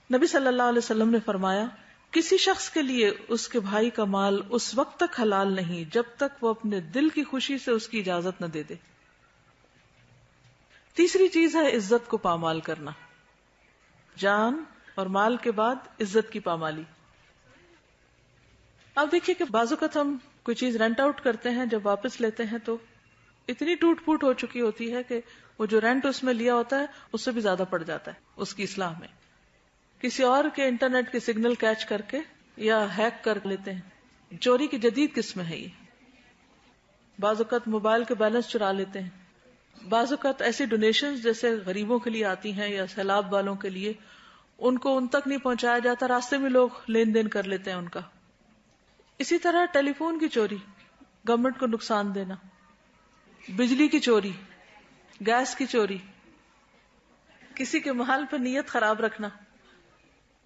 نبی صلی اللہ علیہ وسلم نے فرمایا، کسی شخص کے لیے اس کے بھائی کا مال اس وقت تک حلال نہیں جب تک وہ اپنے دل کی خوشی سے اس کی اجازت نہ دے دے. تیسری چیز ہے عزت کو پامال کرنا. جان اور مال کے بعد عزت کی پامالی. آپ دیکھیے کہ بعض اوقات ہم کوئی چیز رینٹ آؤٹ کرتے ہیں، جب واپس لیتے ہیں تو اتنی ٹوٹ پھوٹ ہو چکی ہوتی ہے کہ وہ جو رینٹ اس میں لیا ہوتا ہے اس سے بھی زیادہ پڑ جاتا ہے اس کی اصلاح میں. کسی اور کے انٹرنیٹ کے سگنل کیچ کر کے یا ہیک کر لیتے ہیں. چوری کی جدید قسم ہے یہ. بعض اوقات موبائل کے بیلنس چرا لیتے ہیں. بعض اوقات ایسی ڈونیشنز جیسے غریبوں کے لیے آتی ہیں یا سیلاب والوں کے لیے، ان کو ان تک نہیں پہنچایا جاتا، راستے میں لوگ لین دین کر لیتے ہیں ان کا. اسی طرح ٹیلی فون کی چوری، گورنمنٹ کو نقصان دینا، بجلی کی چوری، گیس کی چوری، کسی کے محل پر نیت خراب رکھنا.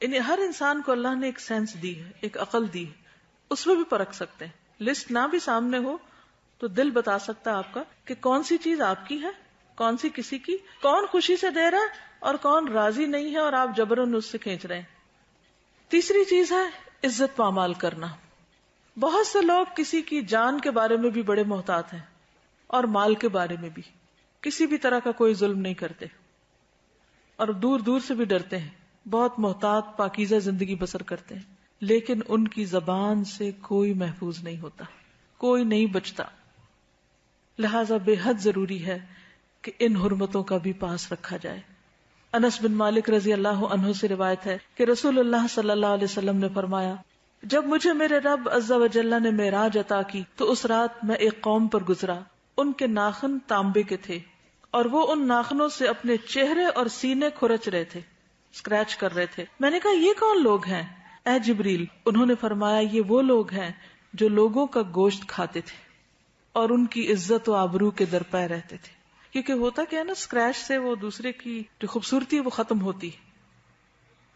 انہیں ہر انسان کو اللہ نے ایک سینس دی ہے، ایک عقل دی ہے، اس میں بھی پرکھ سکتے ہیں. لسٹ نہ بھی سامنے ہو تو دل بتا سکتا ہے آپ کا کہ کون سی چیز آپ کی ہے، کون سی کسی کی، کون خوشی سے دے رہا ہے اور کون راضی نہیں ہے اور آپ جبرن اس سے کھینچ رہے ہیں. تیسری چیز ہے عزت پامال کرنا. بہت سے لوگ کسی کی جان کے بارے میں بھی بڑے محتاط ہیں اور مال کے بارے میں بھی، کسی بھی طرح کا کوئی ظلم نہیں کرتے اور دور دور سے بھی ڈرتے ہیں، بہت محتاط پاکیزہ زندگی بسر کرتے ہیں، لیکن ان کی زبان سے کوئی محفوظ نہیں ہوتا، کوئی نہیں بچتا. لہذا بے حد ضروری ہے کہ ان حرمتوں کا بھی پاس رکھا جائے. انس بن مالک رضی اللہ عنہ سے روایت ہے کہ رسول اللہ صلی اللہ علیہ وسلم نے فرمایا، جب مجھے میرے رب عز و جل نے معراج عطا کی تو اس رات میں ایک قوم پر گزرا، ان کے ناخن تانبے کے تھے اور وہ ان ناخنوں سے اپنے چہرے اور سینے کھرچ رہے تھے، اسکریچ کر رہے تھے. میں نے کہا یہ کون لوگ ہیں اے جبریل؟ انہوں نے فرمایا یہ وہ لوگ ہیں جو لوگوں کا گوشت کھاتے تھے اور ان کی عزت و آبرو کے درپے رہتے تھے. کیونکہ ہوتا کیا ہے نا، اسکریچ سے وہ دوسرے کی جو خوبصورتی ہے وہ ختم ہوتی.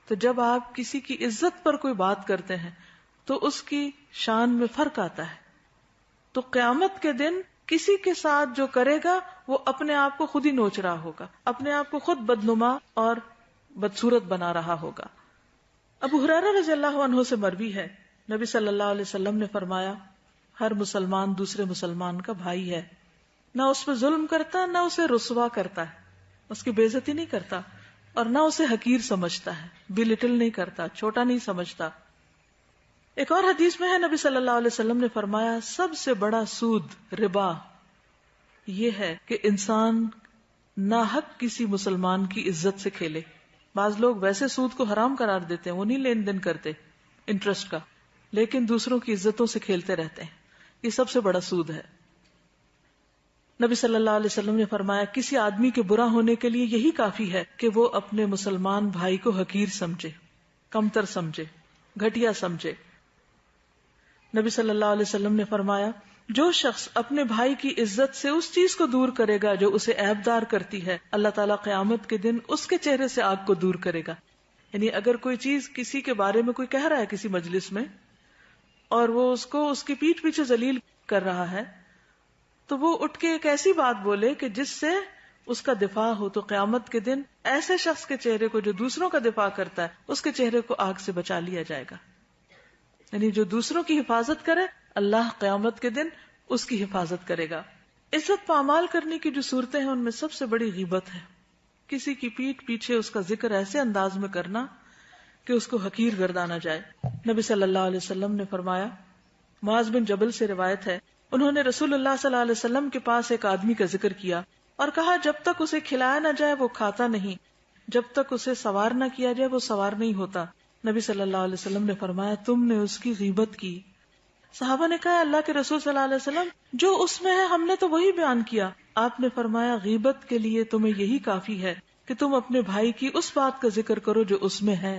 تو جب آپ کسی کی عزت پر کوئی بات کرتے ہیں تو اس کی شان میں فرق آتا ہے. تو قیامت کے دن کسی کے ساتھ جو کرے گا وہ اپنے آپ کو خود ہی نوچ رہا ہوگا، اپنے آپ کو خود بدنما اور بدصورت بنا رہا ہوگا. ابو ہریرہ رضی اللہ عنہ سے مروی ہے، نبی صلی اللہ علیہ وسلم نے فرمایا، ہر مسلمان دوسرے مسلمان کا بھائی ہے، نہ اس پہ ظلم کرتا، نہ اسے رسوا کرتا ہے، اس کی بے عزتی نہیں کرتا اور نہ اسے حقیر سمجھتا ہے، بلٹل نہیں کرتا، چھوٹا نہیں سمجھتا. ایک اور حدیث میں ہے نبی صلی اللہ علیہ وسلم نے فرمایا، سب سے بڑا سود ربا یہ ہے کہ انسان ناحق کسی مسلمان کی عزت سے کھیلے. بعض لوگ ویسے سود کو حرام قرار دیتے ہیں، وہ نہیں لین دین کرتے انٹرسٹ کا، لیکن دوسروں کی عزتوں سے کھیلتے رہتے ہیں. یہ سب سے بڑا سود ہے. نبی صلی اللہ علیہ وسلم نے فرمایا، کسی آدمی کے برا ہونے کے لیے یہی کافی ہے کہ وہ اپنے مسلمان بھائی کو حقیر سمجھے، کمتر سمجھے، گھٹیا سمجھے. نبی صلی اللہ علیہ وسلم نے فرمایا، جو شخص اپنے بھائی کی عزت سے اس چیز کو دور کرے گا جو اسے عیب دار کرتی ہے، اللہ تعالیٰ قیامت کے دن اس کے چہرے سے آگ کو دور کرے گا. یعنی اگر کوئی چیز کسی کے بارے میں کوئی کہہ رہا ہے کسی مجلس میں اور وہ اس کو اس کی پیٹھ پیچھے ذلیل کر رہا ہے، تو وہ اٹھ کے ایک ایسی بات بولے کہ جس سے اس کا دفاع ہو، تو قیامت کے دن ایسے شخص کے چہرے کو جو دوسروں کا دفاع کرتا ہے اس کے چہرے کو آگ سے بچا لیا جائے گا. یعنی جو دوسروں کی حفاظت کرے اللہ قیامت کے دن اس کی حفاظت کرے گا. عزت پامال کرنے کی جو صورتیں ہیں ان میں سب سے بڑی غیبت ہے، کسی کی پیٹھ پیچھے اس کا ذکر ایسے انداز میں کرنا کہ اس کو حقیر گردانا جائے. نبی صلی اللہ علیہ وسلم نے فرمایا، معاذ بن جبل سے روایت ہے، انہوں نے رسول اللہ صلی اللہ علیہ وسلم کے پاس ایک آدمی کا ذکر کیا اور کہا، جب تک اسے کھلایا نہ جائے وہ کھاتا نہیں، جب تک اسے سوار نہ کیا جائے وہ سوار نہیں ہوتا. نبی صلی اللہ علیہ وسلم نے فرمایا، تم نے اس کی غیبت کی. صحابہ نے کہا، اللہ کے رسول صلی اللہ علیہ وسلم، جو اس میں ہے ہم نے تو وہی بیان کیا. آپ نے فرمایا، غیبت کے لیے تمہیں یہی کافی ہے کہ تم اپنے بھائی کی اس بات کا ذکر کرو جو اس میں ہے.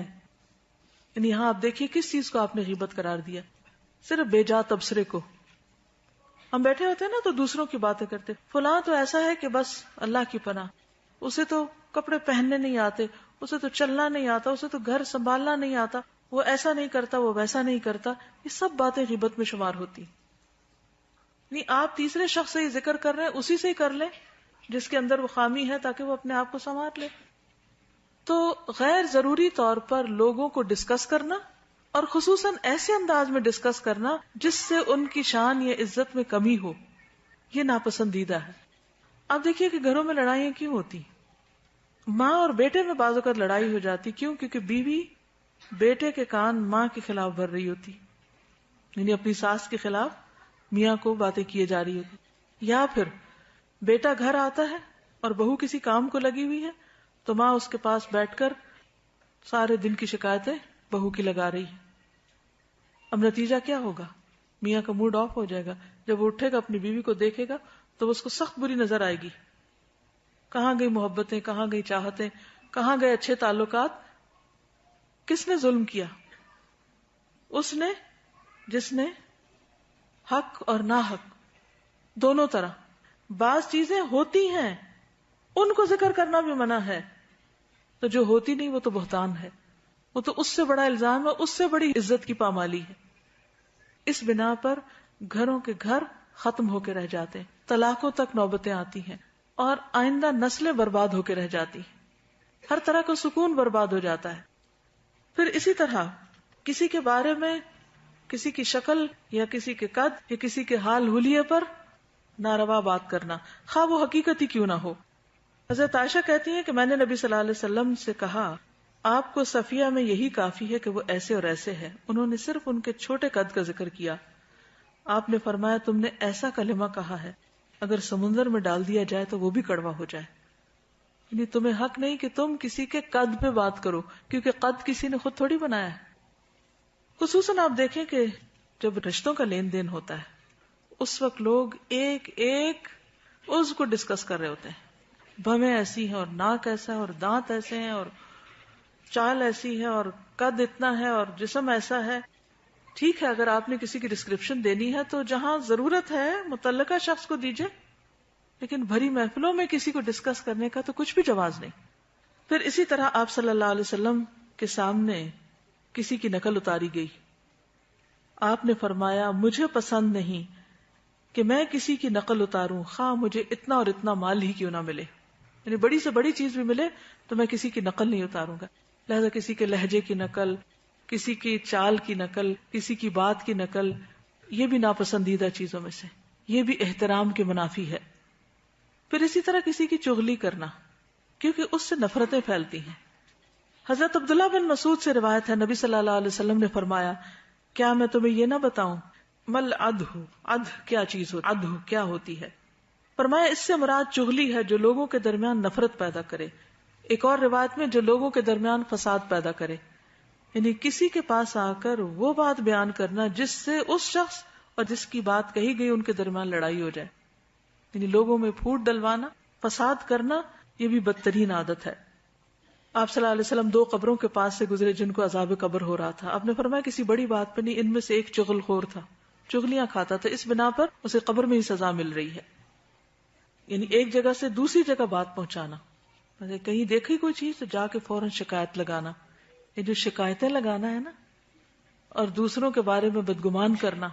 یعنی یہاں آپ دیکھیے کس چیز کو آپ نے غیبت قرار دیا، صرف بے جا تبصرے کو. ہم بیٹھے ہوتے ہیں نا تو دوسروں کی باتیں کرتے، فلاں تو ایسا ہے کہ بس اللہ کی پناہ، اسے تو کپڑے پہننے نہیں آتے، اسے تو چلنا نہیں آتا، اسے تو گھر سنبھالنا نہیں آتا، وہ ایسا نہیں کرتا، وہ ویسا نہیں کرتا. یہ سب باتیں غیبت میں شمار ہوتی. نہیں، آپ تیسرے شخص سے ہی ذکر کر رہے ہیں، اسی سے ہی کر لیں جس کے اندر وہ خامی ہے تاکہ وہ اپنے آپ کو سنوار لے. تو غیر ضروری طور پر لوگوں کو ڈسکس کرنا اور خصوصاً ایسے انداز میں ڈسکس کرنا جس سے ان کی شان یا عزت میں کمی ہو، یہ ناپسندیدہ ہے. آپ دیکھیے کہ گھروں میں لڑائیاں کیوں ہوتی؟ ماں اور بیٹے میں بعض اوقات لڑائی ہو جاتی. کیوں؟ کیونکہ بیوی بیٹے کے کان ماں کے خلاف بھر رہی ہوتی، یعنی اپنی ساس کے خلاف میاں کو باتیں کیے جا رہی ہوتی. یا پھر بیٹا گھر آتا ہے اور بہو کسی کام کو لگی ہوئی ہے تو ماں اس کے پاس بیٹھ کر سارے دن کی شکایتیں بہو کی لگا رہی ہے. اب نتیجہ کیا ہوگا؟ میاں کا موڈ آف ہو جائے گا. جب وہ اٹھے گا اپنی بیوی کو دیکھے گا تو اس کو سخت بری نظر آئے گی. کہاں گئی محبتیں، کہاں گئی چاہتیں، کہاں گئے اچھے تعلقات؟ کس نے ظلم کیا؟ اس نے جس نے حق اور ناحق دونوں طرح. بعض چیزیں ہوتی ہیں ان کو ذکر کرنا بھی منع ہے، تو جو ہوتی نہیں وہ تو بہتان ہے، وہ تو اس سے بڑا الزام ہے، اس سے بڑی عزت کی پامالی ہے. اس بنا پر گھروں کے گھر ختم ہو کے رہ جاتے ہیں، طلاقوں تک نوبتیں آتی ہیں اور آئندہ نسلیں برباد ہو کے رہ جاتی ہیں، ہر طرح کا سکون برباد ہو جاتا ہے. پھر اسی طرح کسی کے بارے میں، کسی کی شکل یا کسی کے قد یا کسی کے حال حلیے پر ناروا بات کرنا، خواہ وہ حقیقت ہی کیوں نہ ہو. حضرت عائشہ کہتی ہیں کہ میں نے نبی صلی اللہ علیہ وسلم سے کہا آپ کو صفیہ میں یہی کافی ہے کہ وہ ایسے اور ایسے ہے. انہوں نے صرف ان کے چھوٹے قد کا ذکر کیا. آپ نے فرمایا تم نے ایسا کلمہ کہا ہے اگر سمندر میں ڈال دیا جائے تو وہ بھی کڑوا ہو جائے. یعنی تمہیں حق نہیں کہ تم کسی کے قد پہ بات کرو، کیونکہ قد کسی نے خود تھوڑی بنایا ہے. خصوصاً آپ دیکھیں کہ جب رشتوں کا لین دین ہوتا ہے اس وقت لوگ ایک ایک اس کو ڈسکس کر رہے ہوتے ہیں، بھویں ایسی ہیں اور ناک ایسا ہے اور دانت ایسے ہیں اور چال ایسی ہے اور قد اتنا ہے اور جسم ایسا ہے. ٹھیک ہے اگر آپ نے کسی کی ڈسکرپشن دینی ہے تو جہاں ضرورت ہے متعلقہ شخص کو دیجئے، لیکن بھری محفلوں میں کسی کو ڈسکس کرنے کا تو کچھ بھی جواز نہیں. پھر اسی طرح آپ صلی اللہ علیہ وسلم کے سامنے کسی کی نقل اتاری گئی. آپ نے فرمایا مجھے پسند نہیں کہ میں کسی کی نقل اتاروں، خواہ مجھے اتنا اور اتنا مال ہی کیوں نہ ملے. یعنی بڑی سے بڑی چیز بھی ملے تو میں کسی کی نقل نہیں اتاروں گا. لہذا کسی کے لہجے کی نقل، کسی کی چال کی نقل، کسی کی بات کی نقل، یہ بھی ناپسندیدہ چیزوں میں سے، یہ بھی احترام کے منافی ہے. پھر اسی طرح کسی کی چغلی کرنا، کیونکہ اس سے نفرتیں پھیلتی ہیں. حضرت عبداللہ بن مسعود سے روایت ہے نبی صلی اللہ علیہ وسلم نے فرمایا کیا میں تمہیں یہ نہ بتاؤں مل عدہ، عدہ کیا چیز ہوتی، عدہ کیا ہوتی ہے؟ فرمایا اس سے مراد چغلی ہے جو لوگوں کے درمیان نفرت پیدا کرے. ایک اور روایت میں جو لوگوں کے درمیان فساد پیدا کرے، یعنی کسی کے پاس آ کر وہ بات بیان کرنا جس سے اس شخص اور جس کی بات کہی گئی ان کے درمیان لڑائی ہو جائے. یعنی لوگوں میں پھوٹ ڈلوانا، فساد کرنا، یہ بھی بدترین عادت ہے. آپ صلی اللہ علیہ وسلم 2 قبروں کے پاس سے گزرے جن کو عذاب قبر ہو رہا تھا. آپ نے فرمایا کسی بڑی بات پہ نہیں، ان میں سے ایک چغل خور تھا، چغلیاں کھاتا تھا، اس بنا پر اسے قبر میں ہی سزا مل رہی ہے. یعنی ایک جگہ سے دوسری جگہ بات پہنچانا، کہیں دیکھی کوئی چیز تو جا کے فوراً شکایت لگانا. یہ جو شکایتیں لگانا ہے نا اور دوسروں کے بارے میں بدگمان کرنا،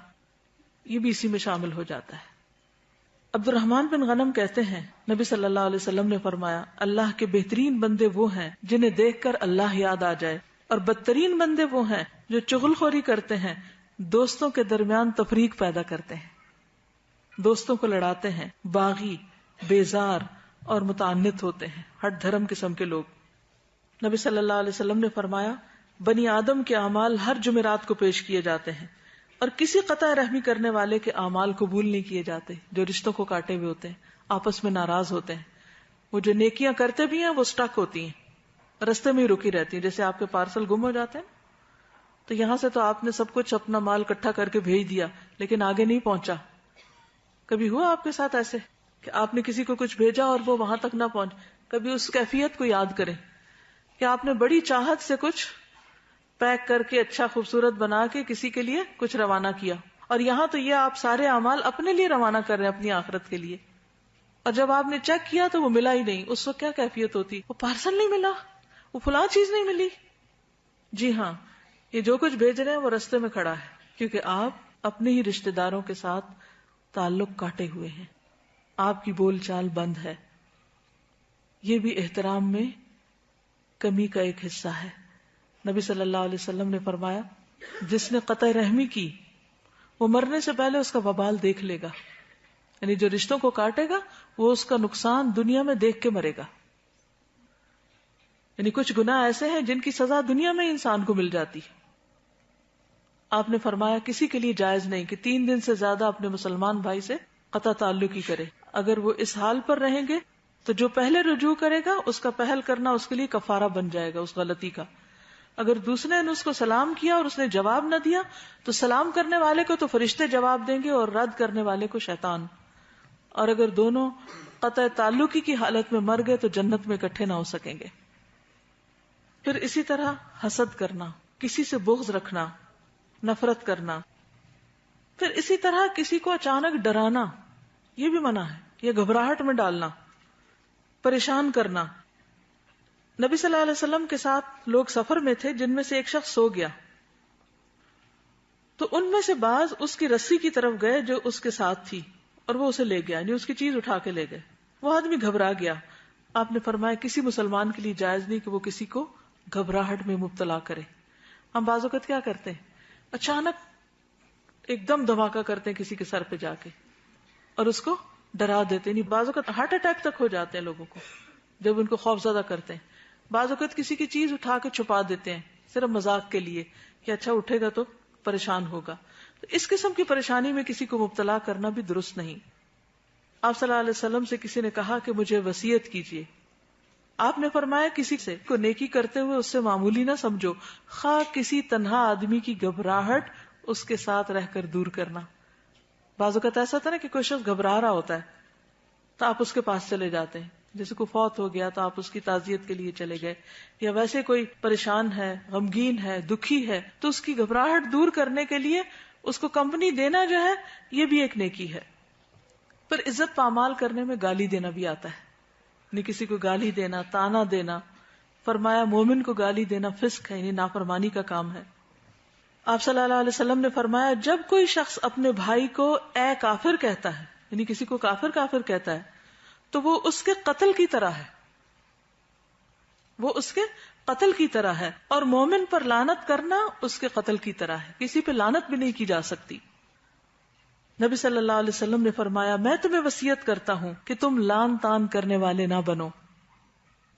یہ بھی اسی میں شامل ہو جاتا ہے. عبد الرحمن بن غنم کہتے ہیں نبی صلی اللہ علیہ وسلم نے فرمایا اللہ کے بہترین بندے وہ ہیں جنہیں دیکھ کر اللہ یاد آ جائے، اور بدترین بندے وہ ہیں جو چغل خوری کرتے ہیں، دوستوں کے درمیان تفریق پیدا کرتے ہیں، دوستوں کو لڑاتے ہیں، باغی، بیزار اور متعنت ہوتے ہیں، ہٹ دھرم قسم کے لوگ. نبی صلی اللہ علیہ وسلم نے فرمایا بنی آدم کے اعمال ہر جمعرات کو پیش کیے جاتے ہیں اور کسی قطع رحمی کرنے والے کے اعمال قبول نہیں کیے جاتے. جو رشتوں کو کاٹے ہوئے ہوتے ہیں، آپس میں ناراض ہوتے ہیں، وہ جو نیکیاں کرتے بھی ہیں وہ سٹک ہوتی ہیں، رستے میں ہی رکی رہتی ہیں. جیسے آپ کے پارسل گم ہو جاتے ہیں تو یہاں سے تو آپ نے سب کچھ اپنا مال اکٹھا کر کے بھیج دیا لیکن آگے نہیں پہنچا. کبھی ہوا آپ کے ساتھ ایسے کہ آپ نے کسی کو کچھ بھیجا اور وہ وہاں تک نہ پہنچ؟ کبھی اس کیفیت کو یاد کریں کہ آپ نے بڑی چاہت سے کچھ پیک کر کے اچھا خوبصورت بنا کے کسی کے لیے کچھ روانہ کیا، اور یہاں تو یہ آپ سارے اعمال اپنے لیے روانہ کر رہے ہیں اپنی آخرت کے لیے، اور جب آپ نے چیک کیا تو وہ ملا ہی نہیں. اس وقت کیا کیفیت ہوتی؟ وہ پارسل نہیں ملا، وہ فلاں چیز نہیں ملی. جی ہاں، یہ جو کچھ بھیج رہے ہیں وہ رستے میں کھڑا ہے، کیونکہ آپ اپنے ہی رشتہ داروں کے ساتھ تعلق کاٹے ہوئے ہیں، آپ کی بول چال بند ہے. یہ بھی احترام میں کمی کا ایک حصہ ہے. نبی صلی اللہ علیہ وسلم نے فرمایا جس نے قطع رحمی کی وہ مرنے سے پہلے اس کا وبال دیکھ لے گا. یعنی جو رشتوں کو کاٹے گا وہ اس کا نقصان دنیا میں دیکھ کے مرے گا. یعنی کچھ گناہ ایسے ہیں جن کی سزا دنیا میں انسان کو مل جاتی ہے. آپ نے فرمایا کسی کے لیے جائز نہیں کہ 3 دن سے زیادہ اپنے مسلمان بھائی سے قطع تعلق ہی کرے. اگر وہ اس حال پر رہیں گے تو جو پہلے رجوع کرے گا اس کا پہل کرنا اس کے لیے کفارہ بن جائے گا اس غلطی کا. اگر دوسرے نے اس کو سلام کیا اور اس نے جواب نہ دیا تو سلام کرنے والے کو تو فرشتے جواب دیں گے اور رد کرنے والے کو شیطان. اور اگر دونوں قطع تعلقی کی حالت میں مر گئے تو جنت میں اکٹھے نہ ہو سکیں گے. پھر اسی طرح حسد کرنا، کسی سے بغض رکھنا، نفرت کرنا. پھر اسی طرح کسی کو اچانک ڈرانا، یہ بھی منع ہے. یہ گھبراہٹ میں ڈالنا، پریشان کرنا. نبی صلی اللہ علیہ وسلم کے ساتھ لوگ سفر میں تھے جن میں سے ایک شخص سو گیا، تو ان میں سے بعض اس کی رسی کی طرف گئے جو اس کے ساتھ تھی اور وہ اسے لے گیا، یعنی اس کی چیز اٹھا کے لے گئے. وہ آدمی گھبرا گیا. آپ نے فرمایا کسی مسلمان کے لیے جائز نہیں کہ وہ کسی کو گھبراہٹ میں مبتلا کرے. ہم بعض اوقات کیا کرتے ہیں، اچانک ایک دم دھماکہ کرتے ہیں کسی کے سر پہ جا کے اور اس کو ڈرا دیتے ہیں. بعض اوقات ہارٹ اٹیک تک ہو جاتے ہیں لوگوں کو جب ان کو خوف زدہ کرتے ہیں. بعض اوقات کسی کی چیز اٹھا کے چھپا دیتے ہیں صرف مذاق کے لیے کہ اچھا اٹھے گا تو پریشان ہوگا. تو اس قسم کی پریشانی میں کسی کو مبتلا کرنا بھی درست نہیں. آپ صلی اللہ علیہ وسلم سے کسی نے کہا کہ مجھے وصیت کیجیے. آپ نے فرمایا کسی سے کو نیکی کرتے ہوئے اس سے معمولی نہ سمجھو، خواہ کسی تنہا آدمی کی گھبراہٹ اس کے ساتھ رہ کر دور کرنا. بعض اوقات ایسا ہوتا ہے نا کہ کوئی شخص گھبرا رہا ہوتا ہے تو آپ اس کے پاس چلے جاتے ہیں. جیسے کوئی فوت ہو گیا تو آپ اس کی تعزیت کے لیے چلے گئے، یا ویسے کوئی پریشان ہے، غمگین ہے، دکھی ہے، تو اس کی گھبراہٹ دور کرنے کے لیے اس کو کمپنی دینا جو ہے یہ بھی ایک نیکی ہے. پر عزت پامال کرنے میں گالی دینا بھی آتا ہے، یعنی کسی کو گالی دینا، تانا دینا. فرمایا مومن کو گالی دینا فسق ہے، یعنی نافرمانی کا کام ہے. آپ صلی اللہ علیہ وسلم نے فرمایا جب کوئی شخص اپنے بھائی کو اے کافر کہتا ہے، یعنی کسی کو کافر کافر کہتا ہے، تو وہ اس کے قتل کی طرح ہے، وہ اس کے قتل کی طرح ہے. اور مومن پر لعنت کرنا اس کے قتل کی طرح ہے. کسی پہ لعنت بھی نہیں کی جا سکتی. نبی صلی اللہ علیہ وسلم نے فرمایا میں تمہیں وصیت کرتا ہوں کہ تم لان تان کرنے والے نہ بنو.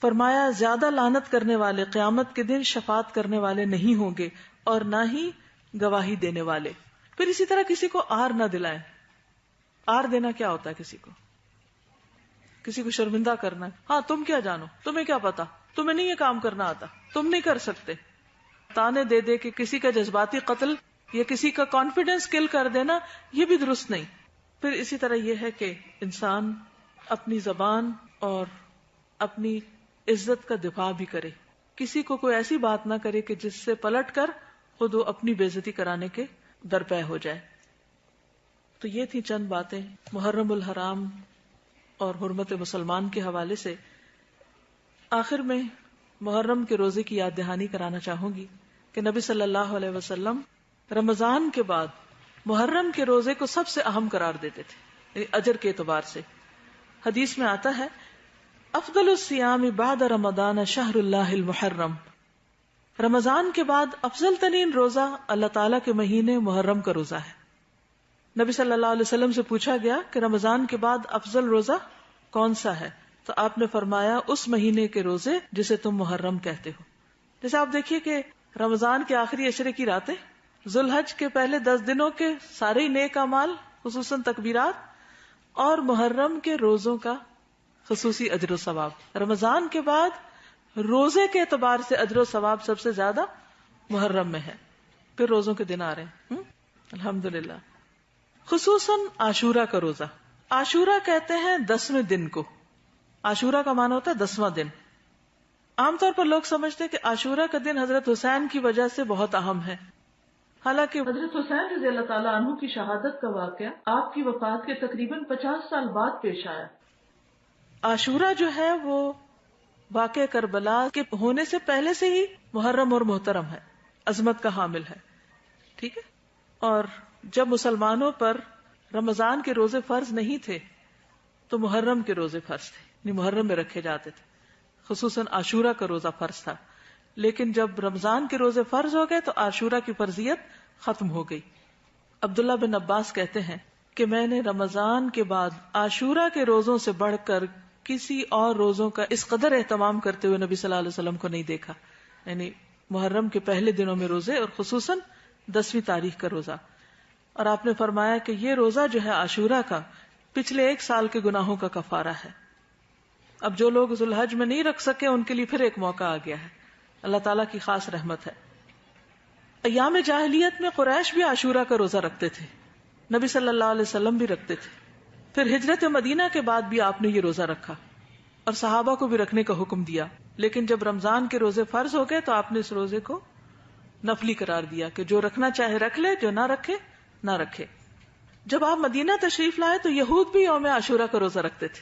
فرمایا زیادہ لعنت کرنے والے قیامت کے دن شفاعت کرنے والے نہیں ہوں گے اور نہ ہی گواہی دینے والے. پھر اسی طرح کسی کو آر نہ دلائیں. آر دینا کیا ہوتا ہے؟ کسی کو شرمندہ کرنا. ہاں تم کیا جانو، تمہیں کیا پتا، تمہیں نہیں یہ کام کرنا آتا، تم نہیں کر سکتے. تانے دے دے کہ کسی کا جذباتی قتل یا کسی کا کانفیڈنس کل کر دینا یہ بھی درست نہیں. پھر اسی طرح یہ ہے کہ انسان اپنی زبان اور اپنی عزت کا دفاع بھی کرے. کسی کو کوئی ایسی بات نہ کرے کہ جس سے پلٹ کر خود وہ اپنی بے عزتی کرانے کے درپے ہو جائے. تو یہ تھی چند باتیں محرم الحرام اور حرمت مسلمان کے حوالے سے. آخر میں محرم کے روزے کی یاد دہانی کرانا چاہوں گی کہ نبی صلی اللہ علیہ وسلم رمضان کے بعد محرم کے روزے کو سب سے اہم قرار دیتے تھے، یعنی اجر کے اعتبار سے. حدیث میں آتا ہے افضل الصیام بعد رمضان شہر اللہ المحرم. رمضان کے بعد افضل ترین روزہ اللہ تعالیٰ کے مہینے محرم کا روزہ ہے. نبی صلی اللہ علیہ وسلم سے پوچھا گیا کہ رمضان کے بعد افضل روزہ کون سا ہے؟ تو آپ نے فرمایا اس مہینے کے روزے جسے تم محرم کہتے ہو. جیسے آپ دیکھیے کہ رمضان کے آخری عشرے کی راتیں، ذوالحج کے پہلے 10 دنوں کے سارے نیک اعمال خصوصاً تکبیرات، اور محرم کے روزوں کا خصوصی اجر و ثواب. رمضان کے بعد روزے کے اعتبار سے اجر و ثواب سب سے زیادہ محرم میں ہے. پھر روزوں کے دن آ رہے ہیں الحمدللہ. خصوصاً عاشورہ کا روزہ. عاشورہ کہتے ہیں 10ویں دن کو. عاشورہ کا معنی ہوتا ہے 10واں دن. عام طور پر لوگ سمجھتے ہیں کہ عاشورہ کا دن حضرت حسین کی وجہ سے بہت اہم ہے، حالانکہ حضرت حسین رضی اللہ تعالیٰ عنہ کی شہادت کا واقعہ آپ کی وفات کے تقریباً 50 سال بعد پیش آیا. عاشورہ جو ہے وہ واقعہ کربلا کے ہونے سے پہلے سے ہی محرم اور محترم ہے، عظمت کا حامل ہے. ٹھیک ہے. اور جب مسلمانوں پر رمضان کے روزے فرض نہیں تھے تو محرم کے روزے فرض تھے، یعنی محرم میں رکھے جاتے تھے. خصوصاً عاشورہ کا روزہ فرض تھا. لیکن جب رمضان کے روزے فرض ہو گئے تو عاشورہ کی فرضیت ختم ہو گئی. عبداللہ بن عباس کہتے ہیں کہ میں نے رمضان کے بعد عاشورہ کے روزوں سے بڑھ کر کسی اور روزوں کا اس قدر اہتمام کرتے ہوئے نبی صلی اللہ علیہ وسلم کو نہیں دیکھا. یعنی محرم کے پہلے دنوں میں روزے اور خصوصاً 10ویں تاریخ کا روزہ. اور آپ نے فرمایا کہ یہ روزہ جو ہے عاشورہ کا پچھلے 1 سال کے گناہوں کا کفارہ ہے. اب جو لوگ ذوالحج میں نہیں رکھ سکے ان کے لیے پھر ایک موقع آ گیا ہے. اللہ تعالیٰ کی خاص رحمت ہے. ایام جاہلیت میں قریش بھی عاشورہ کا روزہ رکھتے تھے، نبی صلی اللہ علیہ وسلم بھی رکھتے تھے. پھر ہجرت مدینہ کے بعد بھی آپ نے یہ روزہ رکھا اور صحابہ کو بھی رکھنے کا حکم دیا، لیکن جب رمضان کے روزے فرض ہو گئے تو آپ نے اس روزے کو نفلی قرار دیا کہ جو رکھنا چاہے رکھ لے، جو نہ رکھے نہ رکھے۔ جب آپ مدینہ تشریف لائے تو یہود بھی یوم عاشورہ کا روزہ رکھتے تھے۔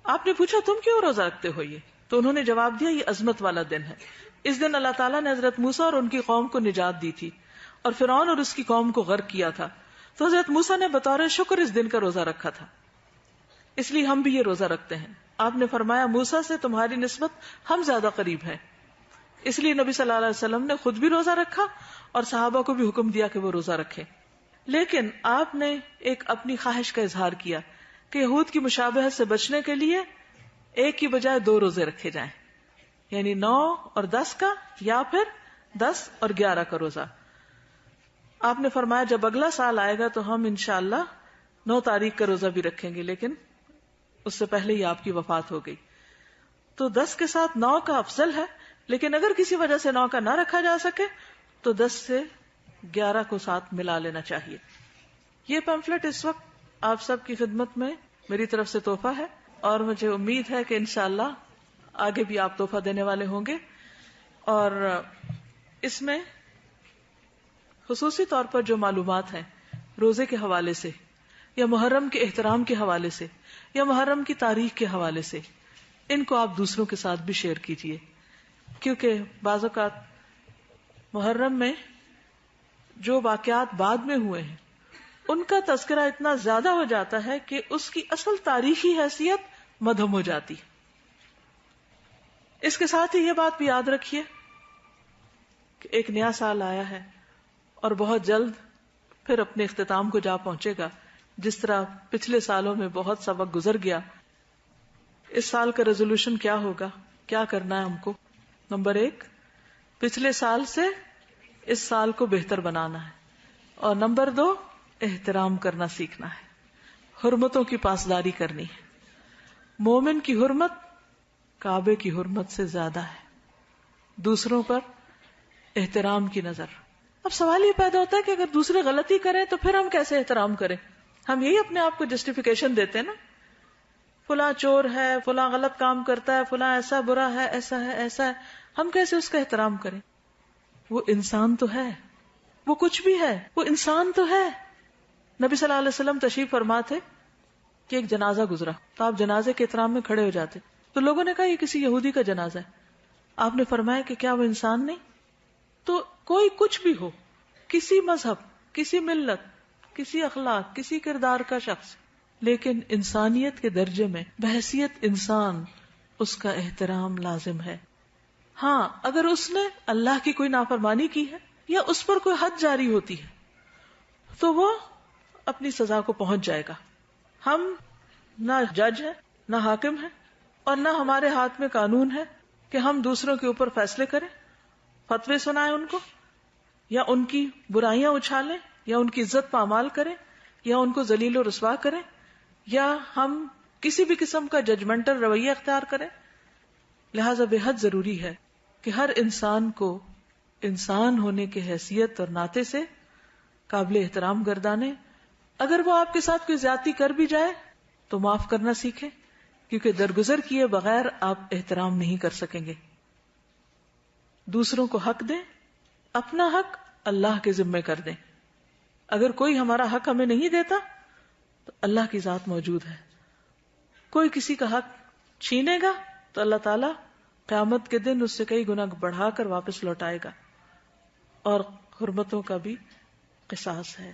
آپ نے پوچھا تم کیوں روزہ رکھتے ہو تو انہوں نے جواب دیا یہ عظمت والا دن ہے، اس دن اللہ تعالیٰ نے حضرت موسیٰ اور ان کی قوم کو نجات دی تھی اور فرعون اور اس کی قوم کو غرق کیا تھا، تو حضرت موسیٰ نے بطور شکر اس دن کا روزہ رکھا تھا، اس لیے ہم بھی یہ روزہ رکھتے ہیں۔ آپ نے فرمایا موسیٰ سے تمہاری نسبت ہم زیادہ قریب ہیں، اس لیے نبی صلی اللہ علیہ وسلم نے خود بھی روزہ رکھا اور صحابہ کو بھی حکم دیا کہ وہ روزہ رکھیں۔ لیکن آپ نے ایک اپنی خواہش کا اظہار کیا کہ یہود کی مشابہت سے بچنے کے لیے ایک کی بجائے 2 روزے رکھے جائیں، یعنی 9 اور 10 کا یا پھر 10 اور 11 کا روزہ۔ آپ نے فرمایا جب اگلا سال آئے گا تو ہم انشاءاللہ 9 تاریخ کا روزہ بھی رکھیں گے، لیکن اس سے پہلے ہی آپ کی وفات ہو گئی، تو 10 کے ساتھ 9 کا افضل ہے، لیکن اگر کسی وجہ سے 9 کا نہ رکھا جا سکے تو 10 سے 11 کو ساتھ ملا لینا چاہیے۔ یہ پیمفلٹ اس وقت آپ سب کی خدمت میں میری طرف سے تحفہ ہے، اور مجھے امید ہے کہ انشاءاللہ آگے بھی آپ تحفہ دینے والے ہوں گے، اور اس میں خصوصی طور پر جو معلومات ہیں روزے کے حوالے سے یا محرم کے احترام کے حوالے سے یا محرم کی تاریخ کے حوالے سے، ان کو آپ دوسروں کے ساتھ بھی شیئر کیجیے، کیونکہ بعض اوقات محرم میں جو واقعات بعد میں ہوئے ہیں ان کا تذکرہ اتنا زیادہ ہو جاتا ہے کہ اس کی اصل تاریخی حیثیت مدھم ہو جاتی۔ اس کے ساتھ ہی یہ بات بھی یاد رکھیے کہ ایک نیا سال آیا ہے اور بہت جلد پھر اپنے اختتام کو جا پہنچے گا، جس طرح پچھلے سالوں میں بہت سا وقت گزر گیا۔ اس سال کا ریزولوشن کیا ہوگا، کیا کرنا ہے ہم کو؟ نمبر 1، پچھلے سال سے اس سال کو بہتر بنانا ہے، اور نمبر 2، احترام کرنا سیکھنا ہے، حرمتوں کی پاسداری کرنی ہے۔ مومن کی حرمت کعبے کی حرمت سے زیادہ ہے، دوسروں پر احترام کی نظر۔ اب سوال یہ پیدا ہوتا ہے کہ اگر دوسرے غلطی کریں تو پھر ہم کیسے احترام کریں؟ ہم یہی اپنے آپ کو جسٹیفیکیشن دیتے ہیں نا، فلاں چور ہے، فلاں غلط کام کرتا ہے، فلاں ایسا برا ہے، ایسا ہے، ایسا ہے، ہم کیسے اس کا احترام کریں؟ وہ انسان تو ہے، وہ کچھ بھی ہے، وہ انسان تو ہے۔ نبی صلی اللہ علیہ وسلم تشریف فرما تھے کہ ایک جنازہ گزرا، تو آپ جنازے کے احترام میں کھڑے ہو جاتے، تو لوگوں نے کہا یہ کسی یہودی کا جنازہ ہے۔ آپ نے فرمایا کہ کیا وہ انسان نہیں؟ تو کوئی کچھ بھی ہو، کسی مذہب، کسی ملت، کسی اخلاق، کسی کردار کا شخص، لیکن انسانیت کے درجے میں بحیثیت انسان اس کا احترام لازم ہے۔ ہاں، اگر اس نے اللہ کی کوئی نافرمانی کی ہے یا اس پر کوئی حد جاری ہوتی ہے تو وہ اپنی سزا کو پہنچ جائے گا۔ ہم نہ جج ہیں، نہ حاکم ہیں، اور نہ ہمارے ہاتھ میں قانون ہے کہ ہم دوسروں کے اوپر فیصلے کریں، فتوے سنائیں ان کو، یا ان کی برائیاں اچھالیں، یا ان کی عزت پامال کریں، یا ان کو ذلیل و رسوا کریں، یا ہم کسی بھی قسم کا ججمنٹل رویہ اختیار کریں۔ لہذا بے حد ضروری ہے کہ ہر انسان کو انسان ہونے کے حیثیت اور ناطے سے قابل احترام گردانے۔ اگر وہ آپ کے ساتھ کوئی زیادتی کر بھی جائے تو معاف کرنا سیکھیں، کیونکہ درگزر کیے بغیر آپ احترام نہیں کر سکیں گے۔ دوسروں کو حق دیں، اپنا حق اللہ کے ذمے کر دیں۔ اگر کوئی ہمارا حق ہمیں نہیں دیتا تو اللہ کی ذات موجود ہے، کوئی کسی کا حق چھینے گا تو اللہ تعالیٰ قیامت کے دن اس سے کئی گنا بڑھا کر واپس لوٹائے گا، اور حرمتوں کا بھی قصاص ہے۔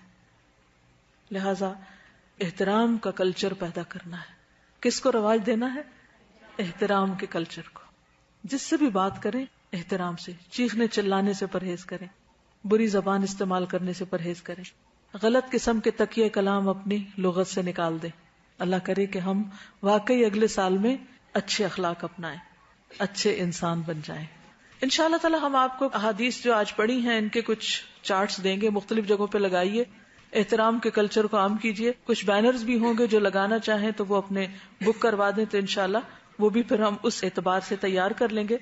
لہذا احترام کا کلچر پیدا کرنا ہے۔ کس کو رواج دینا ہے؟ احترام کے کلچر کو۔ جس سے بھی بات کریں احترام سے، چیخنے چلانے سے پرہیز کریں، بری زبان استعمال کرنے سے پرہیز کریں، غلط قسم کے تکیے کلام اپنی لغت سے نکال دیں۔ اللہ کرے کہ ہم واقعی اگلے سال میں اچھے اخلاق اپنائیں، اچھے انسان بن جائیں۔ انشاءاللہ تعالی ہم آپ کو احادیث جو آج پڑھی ہیں ان کے کچھ چارٹس دیں گے، مختلف جگہوں پہ لگائیے، احترام کے کلچر کو عام کیجیے۔ کچھ بینرز بھی ہوں گے جو لگانا چاہیں تو وہ اپنے بک کروا دیں، تو انشاءاللہ وہ بھی پھر ہم اس اعتبار سے تیار کر لیں گے۔